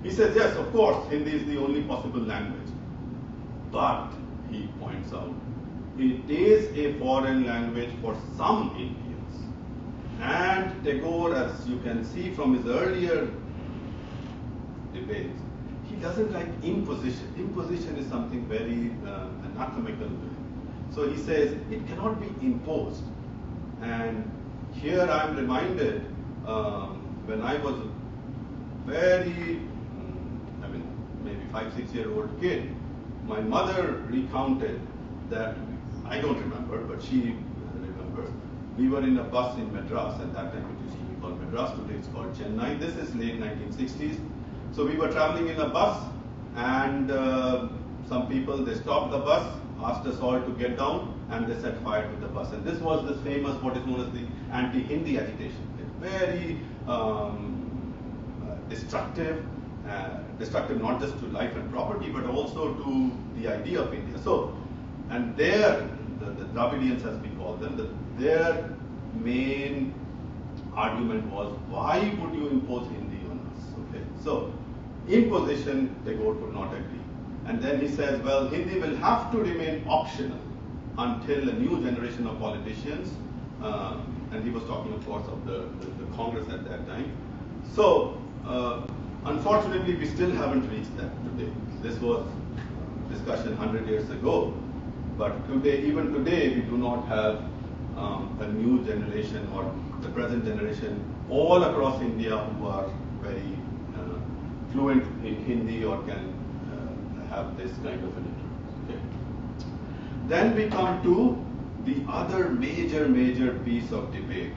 He says, yes, of course, Hindi is the only possible language. But, he points out, it is a foreign language for some Indians. And Tagore, as you can see from his earlier debates, he doesn't like imposition. Imposition is something very anathemical to him. So he says it cannot be imposed. And here I am reminded when I was a very, maybe 5-6-year-old kid, my mother recounted that, I don't remember, but she remembers. We were in a bus in Madras, at that time it used to be called Madras, today it's called Chennai. This is late 1960s. So we were traveling in a bus, and some people, they stopped the bus, asked us all to get down, and they set fire to the bus. And this was the famous, what is known as the Anti-Hindi Agitation. Very destructive not just to life and property, but also to the idea of India. So, and there, the Dravidians, as we call them, their main argument was, why would you impose Hindi on us? Okay, so imposition, Tagore could not agree. And then he says, well, Hindi will have to remain optional until a new generation of politicians, and he was talking, of course, of the Congress at that time. So, unfortunately, we still haven't reached that today. This was discussion 100 years ago, but today, even today, we do not have a new generation or the present generation all across India who are very fluent in Hindi or can have this kind of an interest. Okay. Then we come to the other major piece of debate,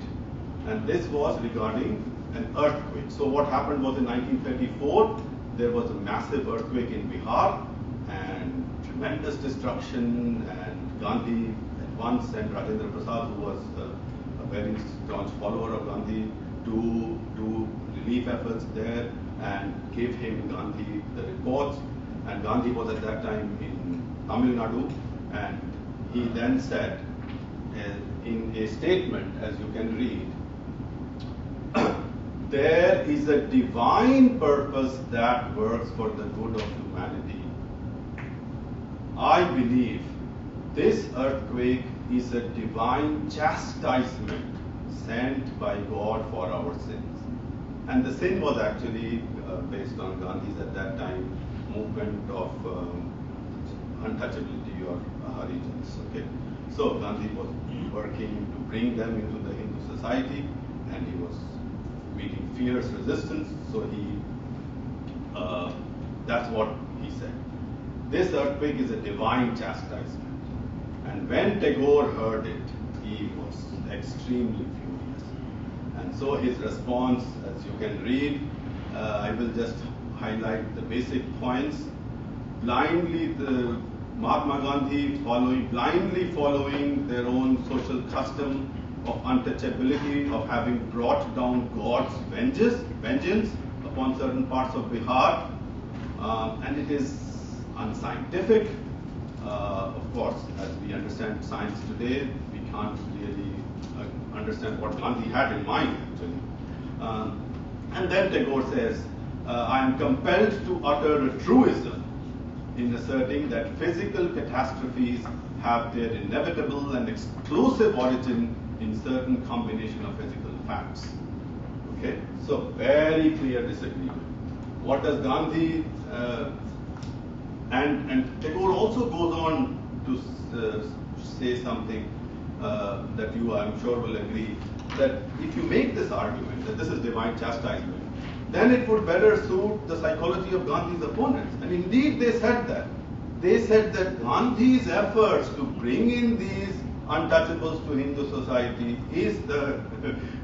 and this was regarding an earthquake. So what happened was in 1934, there was a massive earthquake in Bihar and tremendous destruction, and Gandhi at once sent Rajendra Prasad, who was a very staunch follower of Gandhi, to do relief efforts there and gave him Gandhi the reports. And Gandhi was at that time in Tamil Nadu, and he then said in a statement, as you can read, there is a divine purpose that works for the good of humanity. I believe this earthquake is a divine chastisement sent by God for our sins. And the sin was actually based on Gandhi's at that time movement of untouchability or Harijans. Okay, so Gandhi was working to bring them into the Hindu society, and he was meeting fierce resistance. So that's what he said. This earthquake is a divine chastisement. And when Tagore heard it, he was extremely furious. And so his response, as you can read, I will just highlight the basic points. Blindly, the Mahatma Gandhi blindly following their own social custom of untouchability, of having brought down God's vengeance upon certain parts of Bihar, and it is unscientific. Of course, as we understand science today, we can't really understand what Gandhi had in mind, actually. And then Tagore says, I am compelled to utter a truism in asserting that physical catastrophes have their inevitable and exclusive origin in certain combination of physical facts. Okay, so very clear disagreement. What does Gandhi and Tagore also goes on to say something that you, I'm sure, will agree, that if you make this argument that this is divine chastisement, then it would better suit the psychology of Gandhi's opponents. And indeed they said that. They said that Gandhi's efforts to bring in these untouchables to Hindu society is the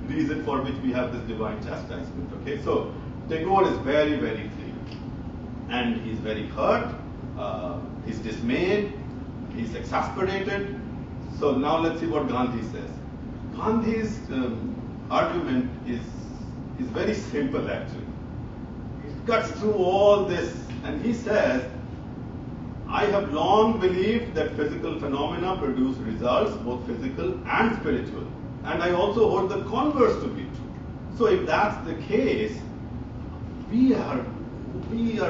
reason for which we have this divine chastisement. Okay, so Tagore is very clear. And he's very hurt, he's dismayed, he's exasperated. So now let's see what Gandhi says. Gandhi's argument is very simple, actually. He cuts through all this, and he says, I have long believed that physical phenomena produce results, both physical and spiritual. And I also hold the converse to be true. So if that's the case, we are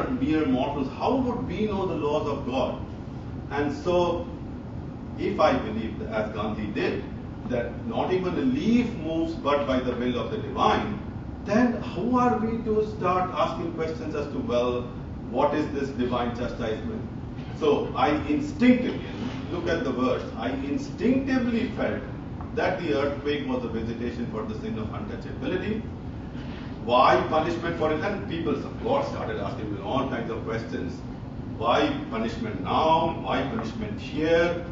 mere mortals. How would we know the laws of God? And so, if I believe, as Gandhi did, that not even a leaf moves but by the will of the divine, then how are we to start asking questions as to, well, what is this divine chastisement? So I instinctively, look at the words, I instinctively felt that the earthquake was a visitation for the sin of untouchability. Why punishment for it? And people, of course, started asking me all kinds of questions. Why punishment now? Why punishment here?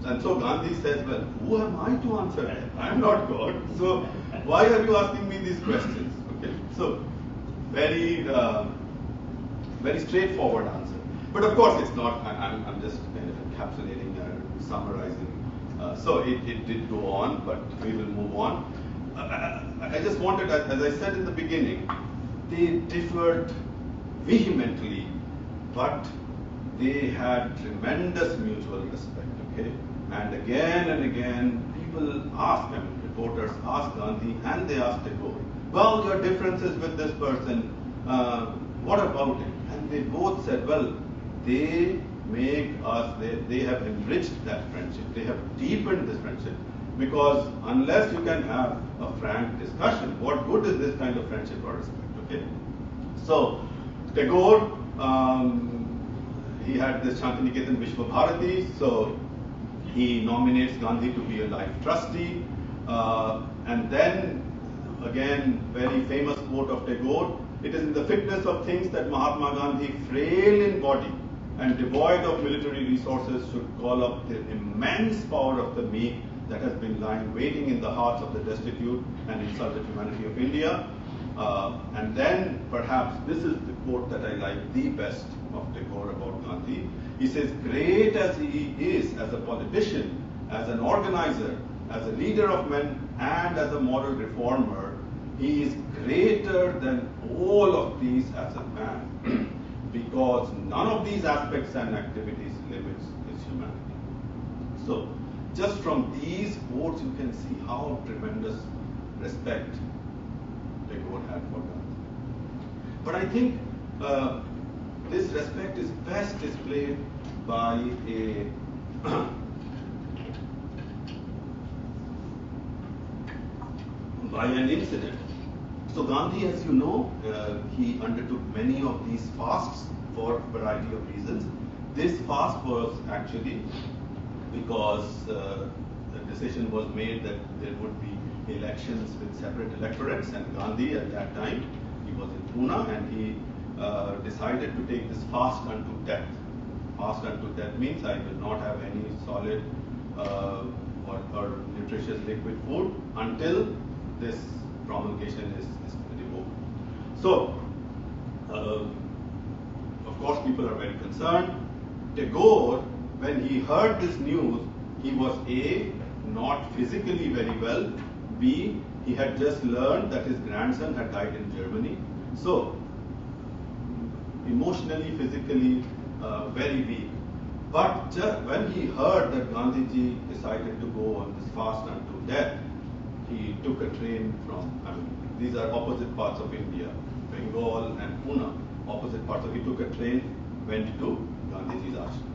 And so Gandhi says, well, who am I to answer it? I am not God. So why are you asking me these questions? Okay. So very, very straightforward answer. But of course, it's not. I'm just kind of encapsulating and summarizing. So it did go on, but we will move on. I just wanted, as I said in the beginning, they differed vehemently, but they had tremendous mutual respect. Okay, and again, people ask, reporters ask Gandhi, and they asked Tagore, well, your differences with this person, what about it? And they both said, well, they make us, they have enriched that friendship, they have deepened this friendship, because unless you can have a frank discussion, what good is this kind of friendship or respect? Okay, so Tagore, he had this Shantiniketan Vishwa Bharati, so he nominates Gandhi to be a life trustee, and then again, very famous quote of Tagore, it is in the fitness of things that Mahatma Gandhi, frail in body and devoid of military resources, should call up the immense power of the meek that has been lying waiting in the hearts of the destitute and insulted humanity of India. And then perhaps this is the quote that I like the best of Tagore about Gandhi. He says, great as he is as a politician, as an organizer, as a leader of men, and as a moral reformer, he is greater than all of these as a man, because none of these aspects and activities limits his humanity. So, just from these quotes, you can see how tremendous respect Tagore had for Gandhi. But I think this respect is best displayed by an incident. So Gandhi, as you know, he undertook many of these fasts for a variety of reasons. This fast was actually because the decision was made that there would be elections with separate electorates, and Gandhi at that time, he was in Pune, and he decided to take this fast unto death. Fast unto death means I will not have any solid or nutritious liquid food until this promulgation is revoked. So, of course, people are very concerned. Tagore, when he heard this news, he was A, not physically very well, B, he had just learned that his grandson had died in Germany. So, emotionally, physically, very weak. But when he heard that Gandhiji decided to go on this fast unto death, he took a train from, these are opposite parts of India, Bengal and Pune, opposite parts. So he took a train, went to Gandhiji's ashram.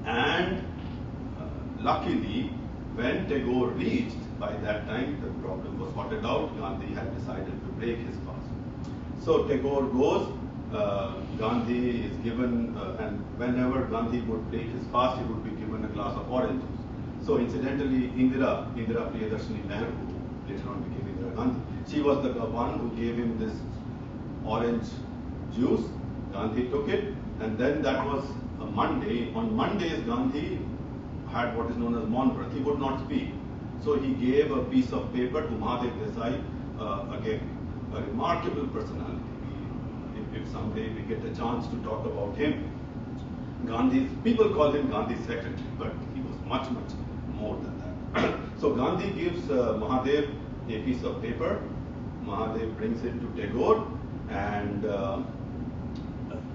And luckily, when Tagore reached, by that time the problem was sorted out. Gandhi had decided to break his fast. So Tagore goes, Gandhi is given, and whenever Gandhi would break his fast, he would be given a glass of orange juice. So incidentally, Indira Priyadarshini Nehru, who later on became Indira Gandhi, she was the one who gave him this orange juice. Gandhi took it, and then that was a Monday. On Mondays, Gandhi had what is known as Maun Vrat. He would not speak. So he gave a piece of paper to Mahadev Desai, again, a remarkable personality. If someday we get a chance to talk about him, people call him Gandhi's secretary, but he was much, much more than that. So Gandhi gives Mahadev a piece of paper. Mahadev brings it to Tagore, and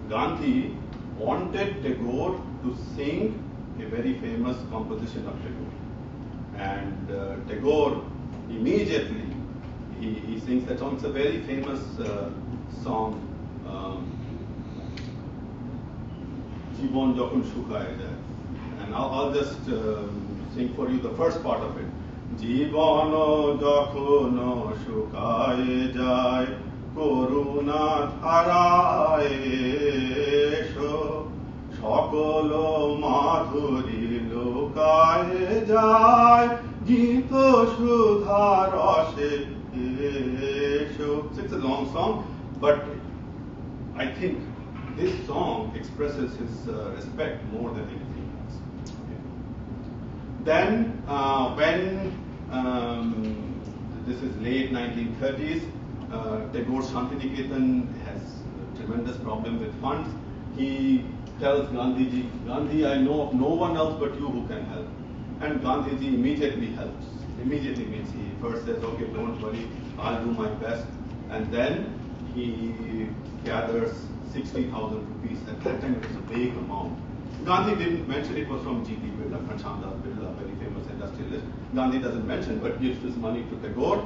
Gandhi wanted Tagore to sing a very famous composition of Tagore. And Tagore immediately, he sings that song. It's a very famous song, Jibon Jokhon Shukhaye Jay. And I'll just sing for you the first part of it. Jibono jokhono shukaye jay, koruna dharaye esho, shokolo madhuri lokaye jay, gito shudha rashe esho. So it's a long song, but I think this song expresses his respect more than anything else. Okay. Then, when this is late 1930s, Tagore's Shantiniketan has a tremendous problem with funds. He tells Gandhiji, Gandhi, I know of no one else but you who can help. And Gandhiji immediately helps. Immediately means he first says, okay, don't worry, I'll do my best. And then he gathers 60,000 rupees. At that time, it was a big amount. Gandhi didn't mention it was from G.P. Birla, Prachandar Birla, very famous industrialist. Gandhi doesn't mention, but gives this money to Tagore.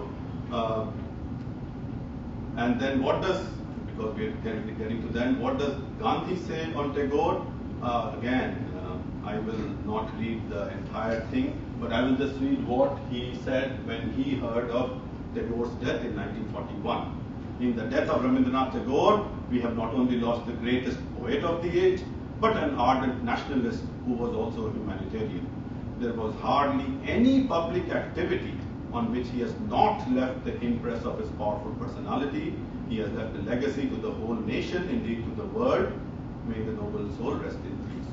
And then what does, because we're getting to then, what does Gandhi say on Tagore? I will not read the entire thing, but I will just read what he said when he heard of Tagore's death in 1941. In the death of Rabindranath Tagore, we have not only lost the greatest poet of the age, but an ardent nationalist who was also a humanitarian. There was hardly any public activity on which he has not left the impress of his powerful personality. He has left a legacy to the whole nation, indeed to the world. May the noble soul rest in peace.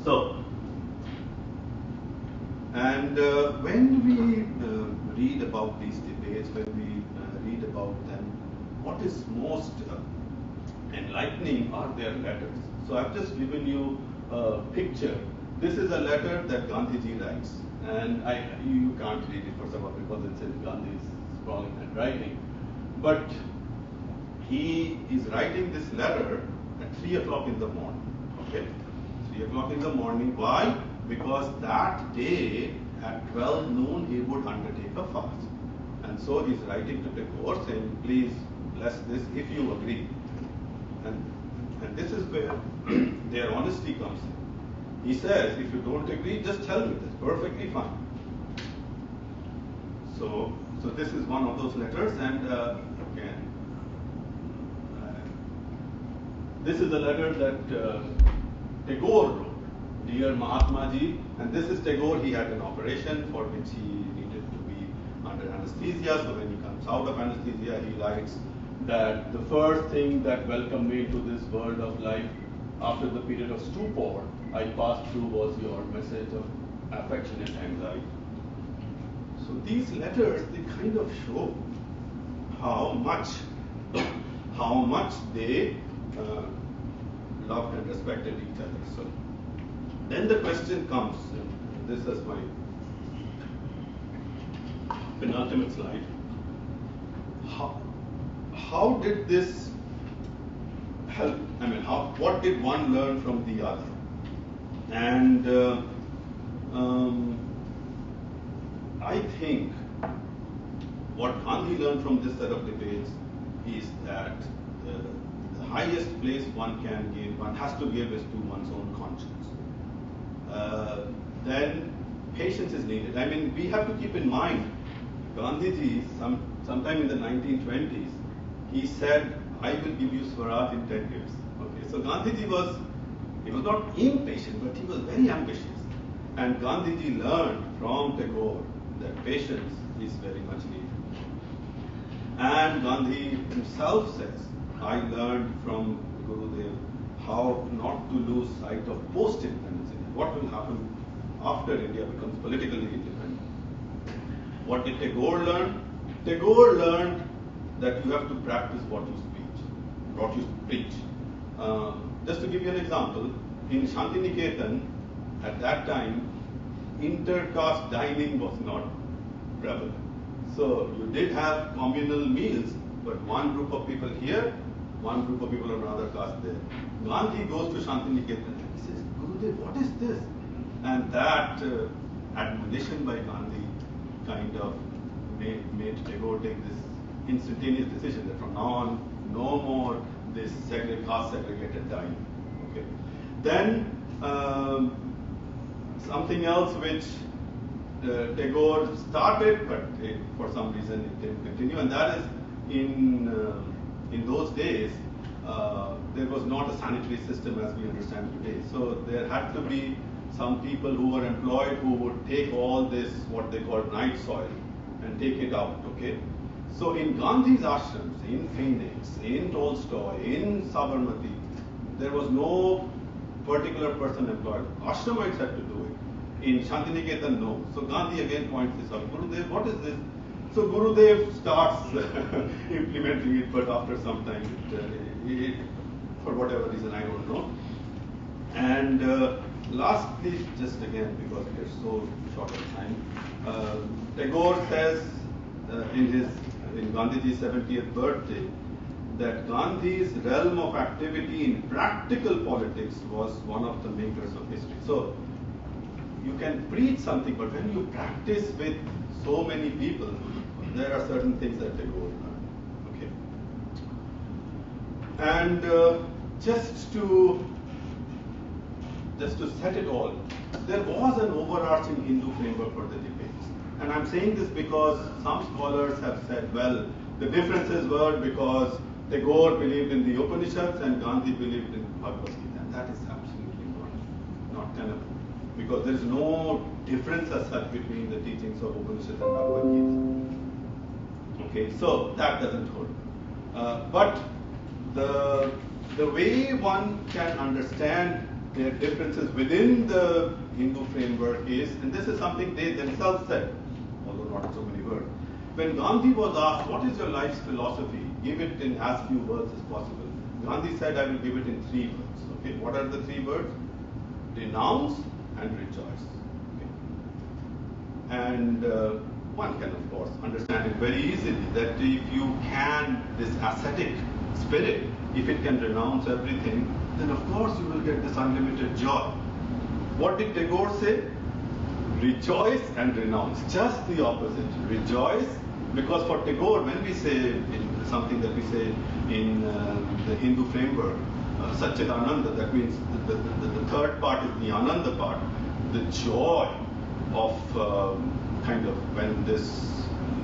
So, and when we read about these debates, when we read about them, what is most enlightening are their letters. So I've just given you a picture. This is a letter that Gandhiji writes, and you can't read it for some of because it's in Gandhi's sprawling handwriting. But he is writing this letter at 3 o'clock in the morning. Okay, 3 o'clock in the morning. Why? Because that day at 12 noon he would undertake a fast. And so he's writing to Tagore saying, please bless this if you agree. And this is where their honesty comes in. He says, if you don't agree, just tell me. That's perfectly fine. So this is one of those letters, and again, this is a letter that Tagore wrote. Dear Mahatma Ji, and this is Tagore. He had an operation for which he needed to be under anesthesia. So when he comes out of anesthesia, he writes that the first thing that welcomed me to this world of life after the period of stupor I passed through was your message of affectionate anxiety. So these letters, they kind of show how much they loved and respected each other. So then the question comes, and this is my penultimate slide. How did this help? I mean, what did one learn from the other? And I think what Gandhi learned from this set of debates is that the highest place one has to give is to one's own conscience. Then patience is needed. I mean, we have to keep in mind, Gandhiji, sometime in the 1920s, he said, I will give you Swaraj in 10 years. Okay, so Gandhiji was not impatient, but he was very ambitious. And Gandhiji learned from Tagore that patience is very much needed. And Gandhi himself says, I learned from Gurudev how not to lose sight of post-independence India. What will happen after India becomes politically independent? What did Tagore learn? Tagore learned that you have to practice what you preach. Just to give you an example, in Shantiniketan, at that time, inter-caste dining was not prevalent. So you did have communal meals, but one group of people here, one group of people of another caste there. Gandhi goes to Shantiniketan and he says, Gurudev, what is this? And that admonition by Gandhi kind of made Tagore take this instantaneous decision that from now on, no more this caste segregated dining. Okay. Then something else which Tagore started, but for some reason it didn't continue, and that is in those days there was not a sanitary system as we understand today. So there had to be some people who were employed who would take all this, what they called night soil, and take it out, okay? So in Gandhi's ashrams, in Phoenix, in Tolstoy, in Sabarmati, there was no particular person employed. Ashramites had to do it. In Shantiniketan, no. So Gandhi again points this out. Gurudev, what is this? So Gurudev starts implementing it, but after some time, for whatever reason, I don't know. And lastly, just again, because we are so short of time, Tagore says in Gandhiji's 70th birthday that Gandhi's realm of activity in practical politics was one of the makers of history. So you can preach something, but when you practice with so many people, there are certain things that Tagore learned. Okay. And just to set it all, there was an overarching Hindu framework for the debates. And I'm saying this because some scholars have said, well, the differences were because Tagore believed in the Upanishads and Gandhi believed in Bhagavad Gita. And that is absolutely not tenable. Because there is no difference as such between the teachings of Upanishads and Bhagavad Gita. Okay, so that doesn't hold. But the way one can understand their differences within the Hindu framework is, and this is something they themselves said, although not so many words. When Gandhi was asked, what is your life's philosophy? Give it in as few words as possible. Gandhi said, I will give it in 3 words. Okay, what are the 3 words? Renounce and rejoice. Okay. And one can, of course, understand it very easily that if you can, this ascetic spirit, if it can renounce everything, then of course you will get this unlimited joy. What did Tagore say? Rejoice and renounce. Just the opposite. Rejoice, because for Tagore, when we say something that we say in the Hindu framework, Satchidananda, that means the third part is the Ananda part, the joy of kind of when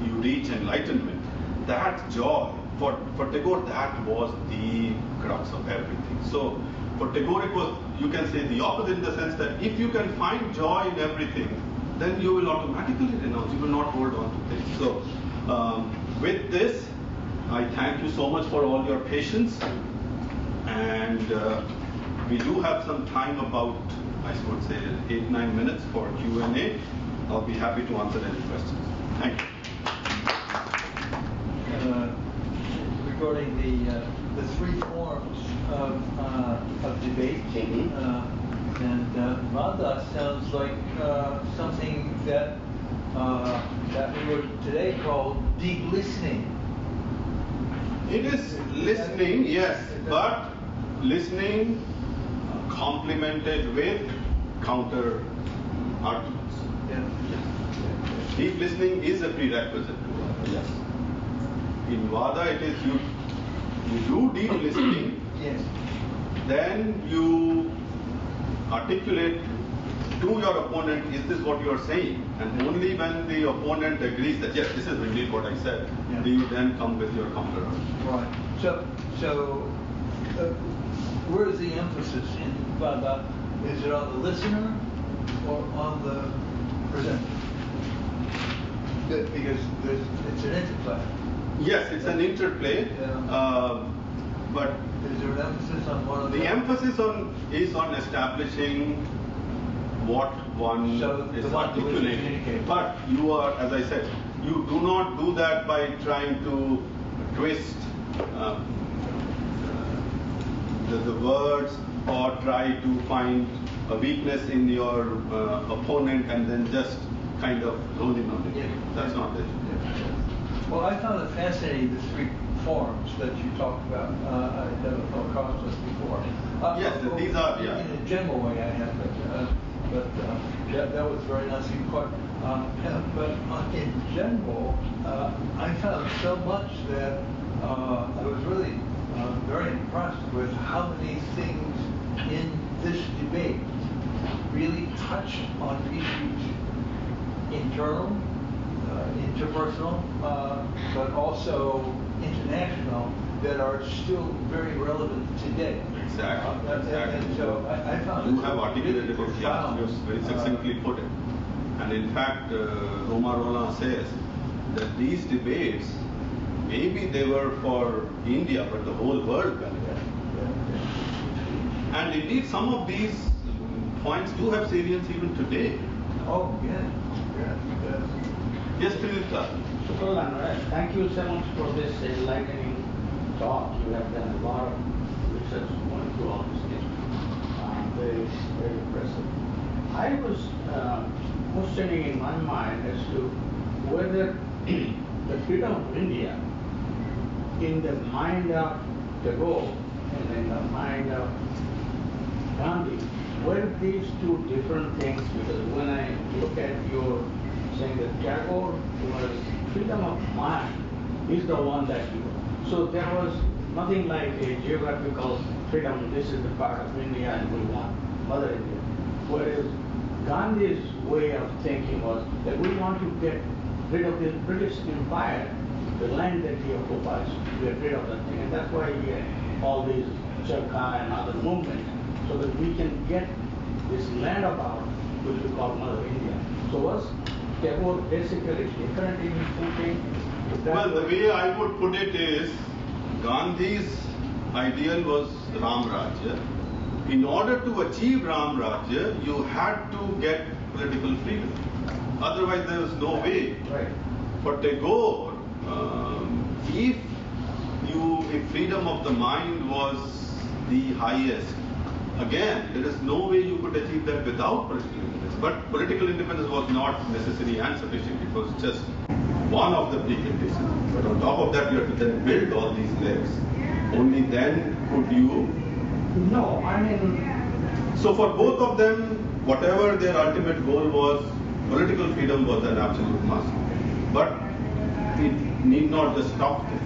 you reach enlightenment, that joy, for Tagore, that was the crux of everything. So for Tagore, it was, you can say, the opposite in the sense that if you can find joy in everything, then you will automatically renounce, you will not hold on to things. So with this, I thank you so much for all your patience, and we do have some time, about, I would say, 8-9 minutes for Q&A. I'll be happy to answer any questions. Thank you. Regarding the 3 forms of debate, and Vada sounds like something that we would today call deep listening. It is listening, yes, but listening complemented with counter arguments. Yeah. Deep listening is a prerequisite to it. Yes. In Vada, it is you do deep listening, Yes. then you articulate to your opponent, is this what you are saying? And only when the opponent agrees that, yes, this is indeed what I said, Yeah. do you then come with your counter argument. Right. So where is the emphasis in Vada? Is it on the listener or on the presenter? Because it's an interplay. Yes, it's an interplay, Yeah. but Is there an emphasis on one of the emphasis is on establishing what one is articulating. But you are, as I said, you do not do that by trying to twist the words or try to find a weakness in your opponent and then just kind of rolling on it. Yeah. That's not it. Yeah. Well, I found it fascinating, the 3 forms that you talked about. I never come across this before. Yes, these are, yeah. In a general way I have, but that was very nicely put. But in general, I found so much that I was really very impressed with how many things in this debate really touch on issues internal, interpersonal, but also international that are still very relevant today. Exactly. And so I found you have articulated it, yeah, you very succinctly put it. And in fact, Roma Roland says that these debates, maybe they were for India, but the whole world benefit. And indeed, some of these points do have salience even today. Oh, yes. Yes, Trilita. Thank you so much for this enlightening talk. You have done a lot of research going through all these things. Very, very impressive. I was questioning in my mind as to whether the freedom of India, in the mind of Tagore and in the mind of Gandhi, were these two different things? Because when I look at your saying that Tagore was freedom of mind is the one that you. So there was nothing like a geographical freedom. This is the part of India and we want Mother India. Whereas Gandhi's way of thinking was that we want to get rid of the British Empire, the land that he occupies, get rid of that thing. And that's why he had all these Charkha and other movements, so that we can get this land of ours, which we call Mother India. So was Tagore basically different in his thinking? Well, the way I would put it is, Gandhi's ideal was Ram Rajya. In order to achieve Ram Rajya, you had to get political freedom. Otherwise, there was no way. Right. For Tagore, if freedom of the mind was the highest, again, there is no way you could achieve that without political independence. But political independence was not necessary and sufficient. It was just one of the preconditions. But on top of that, you have to then build all these legs. Only then could you. No, I mean. So for both of them, whatever their ultimate goal was, political freedom was an absolute must. But it need not just stop there.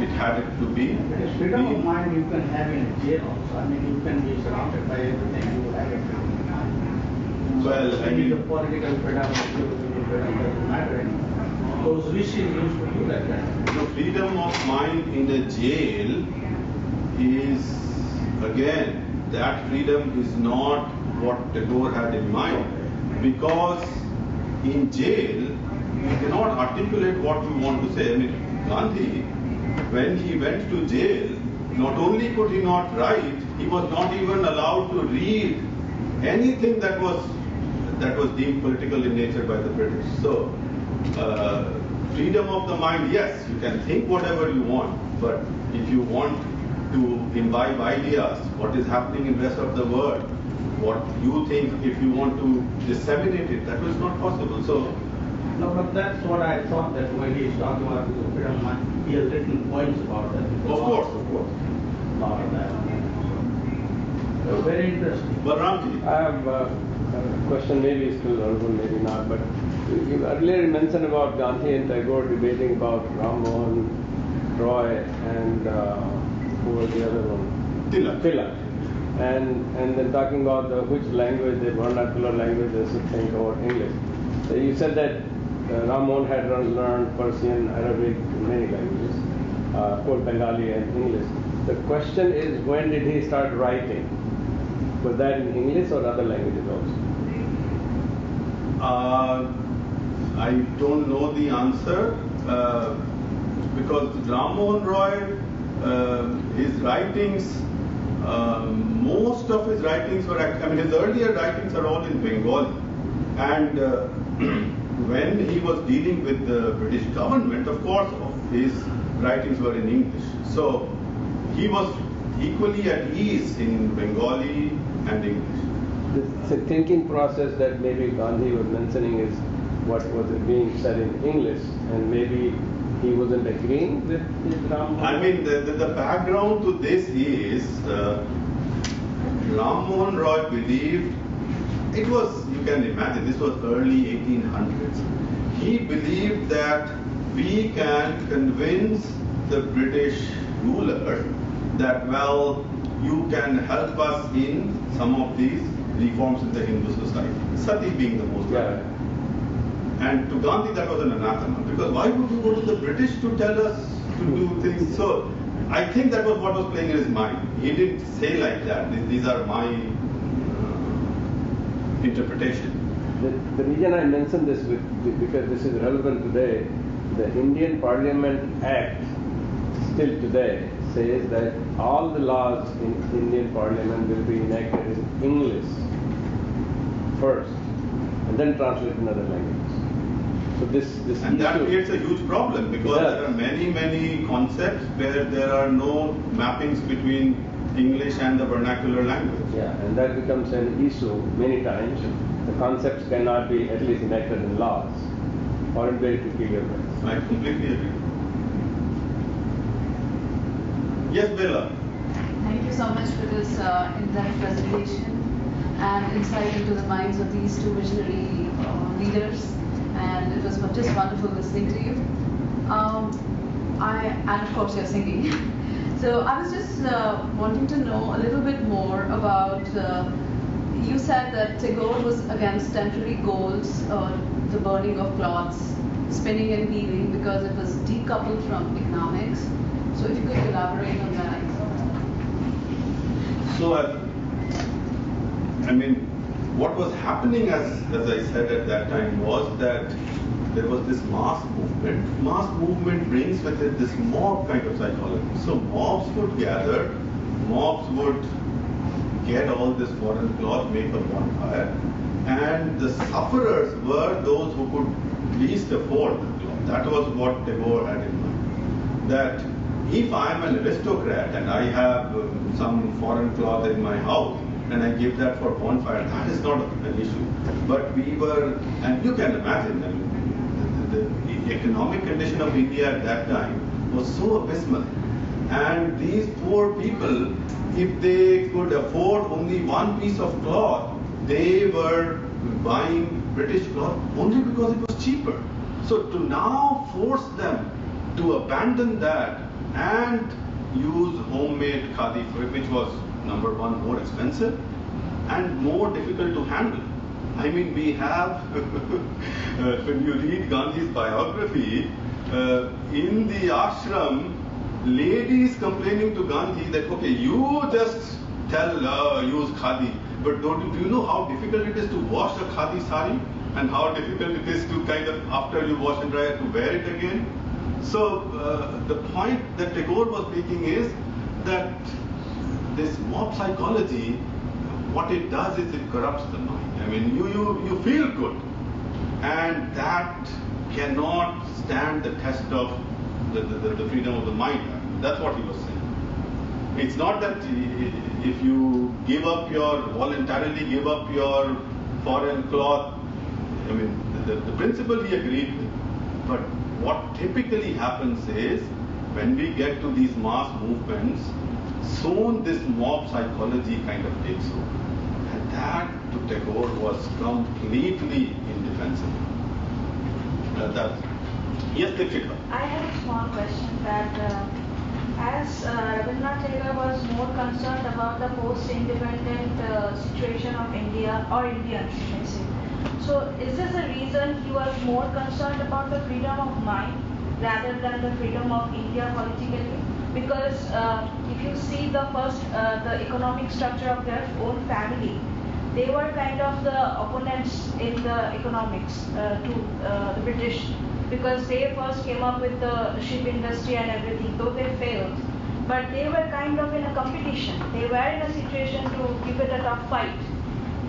It had it to be. Because freedom of mind you can have in a jail also. I mean, you can be surrounded by everything, you have a freedom of mind. Well, I mean, the political freedom, the geographical freedom doesn't matter anymore. Those rishis used to do that kind of. the freedom of mind in a jail is, again, that freedom is not what Tagore had in mind. Because in jail, you cannot articulate what you want to say. I mean, Gandhi, when he went to jail, not only could he not write, he was not even allowed to read anything that was deemed political in nature by the British. So, freedom of the mind, yes, you can think whatever you want, but if you want to imbibe ideas, what is happening in the rest of the world, what you think, if you want to disseminate it, that was not possible. So, no, but that's what I thought, that when he's talking about the freedom of mind, he has written points about that. Of course. A lot of that. So very interesting. Balramji. I have a question, maybe still relevant, maybe not, but you earlier mentioned about Gandhi and Tagore debating about Ram Mohan Roy and who was the other one? Tilak. And then talking about which language, the vernacular language they should think about English. So you said that Ram Mohan had learned Persian, Arabic, many languages, of course Bengali and English. The question is, when did he start writing? Was that in English or other languages also? I don't know the answer because Ram Mohan Roy, his writings, most of his writings were, his earlier writings are all in Bengali. And when he was dealing with the British government, of course, his writings were in English. So he was equally at ease in Bengali and English. The thinking process that maybe Gandhi was mentioning is what was being said in English, and maybe he wasn't agreeing with Ram Mohan. I mean, the background to this is Ram Mohan Roy believed, it was, you can imagine, this was early 1800s. He believed that we can convince the British ruler that, well, you can help us in some of these reforms in the Hindu society, sati being the most radical. And to Gandhi that was an anathema, because why would you go to the British to tell us to do things? So I think that was what was playing in his mind. He didn't say like that. These are my interpretation. The reason I mention this because this is relevant today, the Indian Parliament Act still today says that all the laws in Indian Parliament will be enacted in English first and then translated in other languages. So this and that creates a huge problem because there are many concepts where there are no mappings between English and the vernacular language. Yeah, and that becomes an issue many times. The concepts cannot be at least enacted in laws or in very peculiar ways. I completely agree. Yes, Bella. Thank you so much for this in-depth presentation and insight into the minds of these two visionary leaders. And it was just wonderful listening to you. And of course you're singing. So I was just wanting to know a little bit more about, you said that Tagore was against temporary goals, the burning of cloths, spinning and weaving, because it was decoupled from economics. So if you could elaborate on that. So, what was happening, as I said at that time, was that there was this mass movement. Mass movement brings with it this mob kind of psychology. So mobs would gather, mobs would get all this foreign cloth, make a bonfire, and the sufferers were those who could least afford the cloth. That was what Tagore had in mind. That if I am an aristocrat and I have some foreign cloth in my house, and I give that for bonfire, that is not an issue. But we were, and you can imagine, the economic condition of India at that time was so abysmal. And these poor people, if they could afford only one piece of cloth, they were buying British cloth only because it was cheaper. So to now force them to abandon that and use homemade khadi, which was number one, more expensive and more difficult to handle. I mean, we have, when you read Gandhi's biography, in the ashram, ladies complaining to Gandhi that, okay, you just tell, use khadi, but do you know how difficult it is to wash a khadi sari? And how difficult it is to kind of, after you wash and dry, to wear it again? So, the point that Tagore was making is that this mob psychology, what it does is it corrupts the mind. I mean, you feel good, and that cannot stand the test of the freedom of the mind. That's what he was saying. It's not that if you voluntarily give up your foreign cloth, I mean, the principle he agreed with. But what typically happens is, when we get to these mass movements, soon this mob psychology kind of takes over. And that to Tagore was completely indefensible. Yes, Deepika. I have a small question that as Rabindranath Tagore was more concerned about the post-independent situation of India, or Indians, I say. So is this the reason he was more concerned about the freedom of mind rather than the freedom of India politically? Because if you see the economic structure of their own family, they were kind of the opponents in the economics to the British, because they first came up with the ship industry and everything, though they failed. But they were kind of in a competition. They were in a situation to give it a tough fight.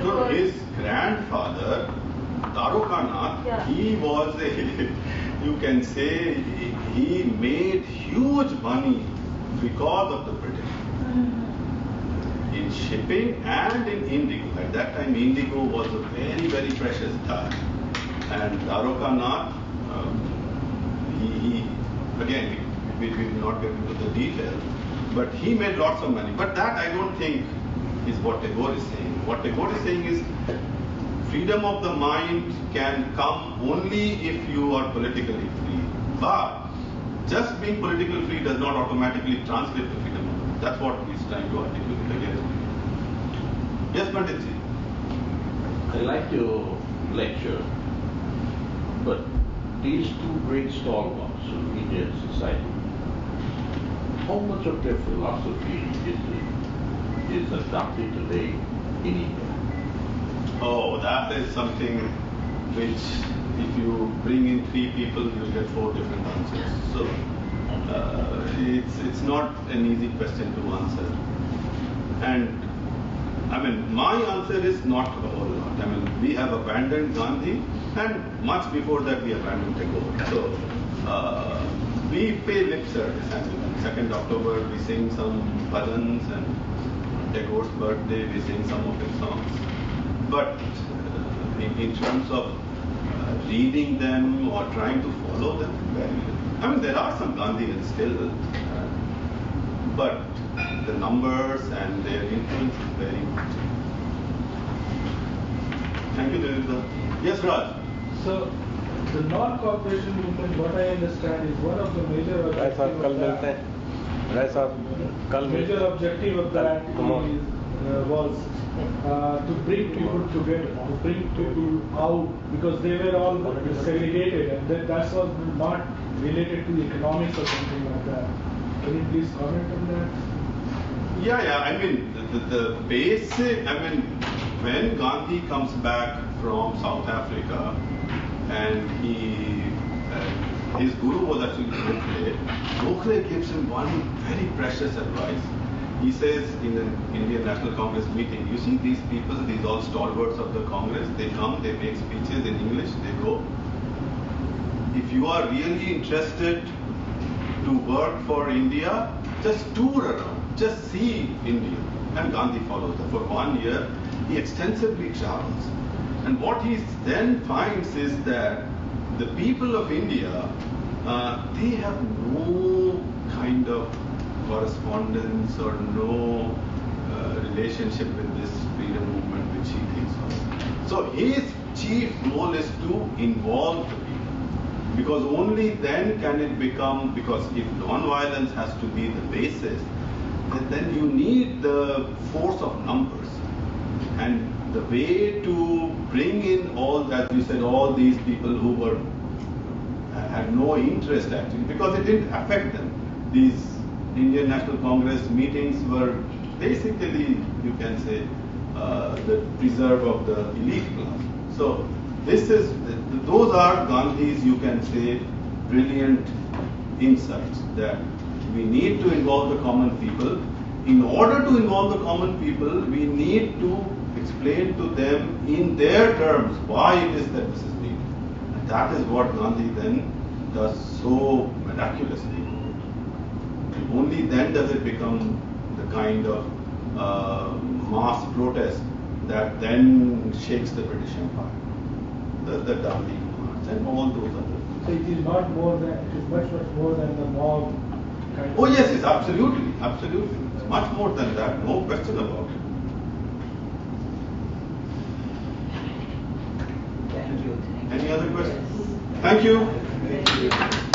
So his grandfather, Nath, he was you can say, he made huge money because of the British. In shipping and in indigo. At that time, indigo was a very, very precious dye. And Nath, he again, we will not get into the details, but he made lots of money. But that I don't think is what Tagore is saying. What Tagore is saying is, freedom of the mind can come only if you are politically free. But just being politically free does not automatically translate to freedom of the mind. That's what he's trying to articulate again. Yes, Panditji. I like your lecture, but these two great stalwarts of Indian society, how much of their philosophy is adopted today in India? Oh, that is something which, if you bring in 3 people, you'll get 4 different answers. So, it's not an easy question to answer. And I mean, my answer is not a whole lot. I mean, we have abandoned Gandhi, and much before that we abandoned Tagore. So, we pay lip service. I mean, 2nd October we sing some bhajans, and Tagore's birthday we sing some of his songs. But in terms of reading them or trying to follow them, very little. I mean, there are some Gandhians still, but the numbers and their influence is very much. Thank you, Devendra. Yes, Raj. So, the non-cooperation movement, what I understand, is one of the major objectives of that was to bring people together, to bring people out, because they were all segregated, and that was not related to economics or something like that. Can you please comment on that? Yeah. I mean, the basic. I mean, when Gandhi comes back from South Africa, and his guru was actually Gokhale. Gokhale gives him one very precious advice. He says in an Indian National Congress meeting, you see these people, these all stalwarts of the Congress, they come, they make speeches in English, they go. If you are really interested to work for India, just tour around, just see India. And Gandhi follows that. For 1 year, he extensively travels. And what he then finds is that the people of India, they have no kind of correspondence or no relationship with this freedom movement which he thinks of. So his chief goal is to involve the people, because only then can it become, because if non-violence has to be the basis, then you need the force of numbers. And the way to bring in all, as you said, all these people who had no interest actually, because it didn't affect them. These Indian National Congress meetings were basically, you can say, the preserve of the elite class. So those are Gandhi's, you can say, brilliant insights, that we need to involve the common people. In order to involve the common people, we need to explain to them in their terms why it is that this is needed. And that is what Gandhi then does so miraculously. Only then does it become the kind of mass protest that then shakes the British Empire. The Dandi March and all those other things. So it is not more than, it is much more than the mob kind of. Oh yes, absolutely. It's much more than that, no question about it. Thank you. Any other questions? Thank you.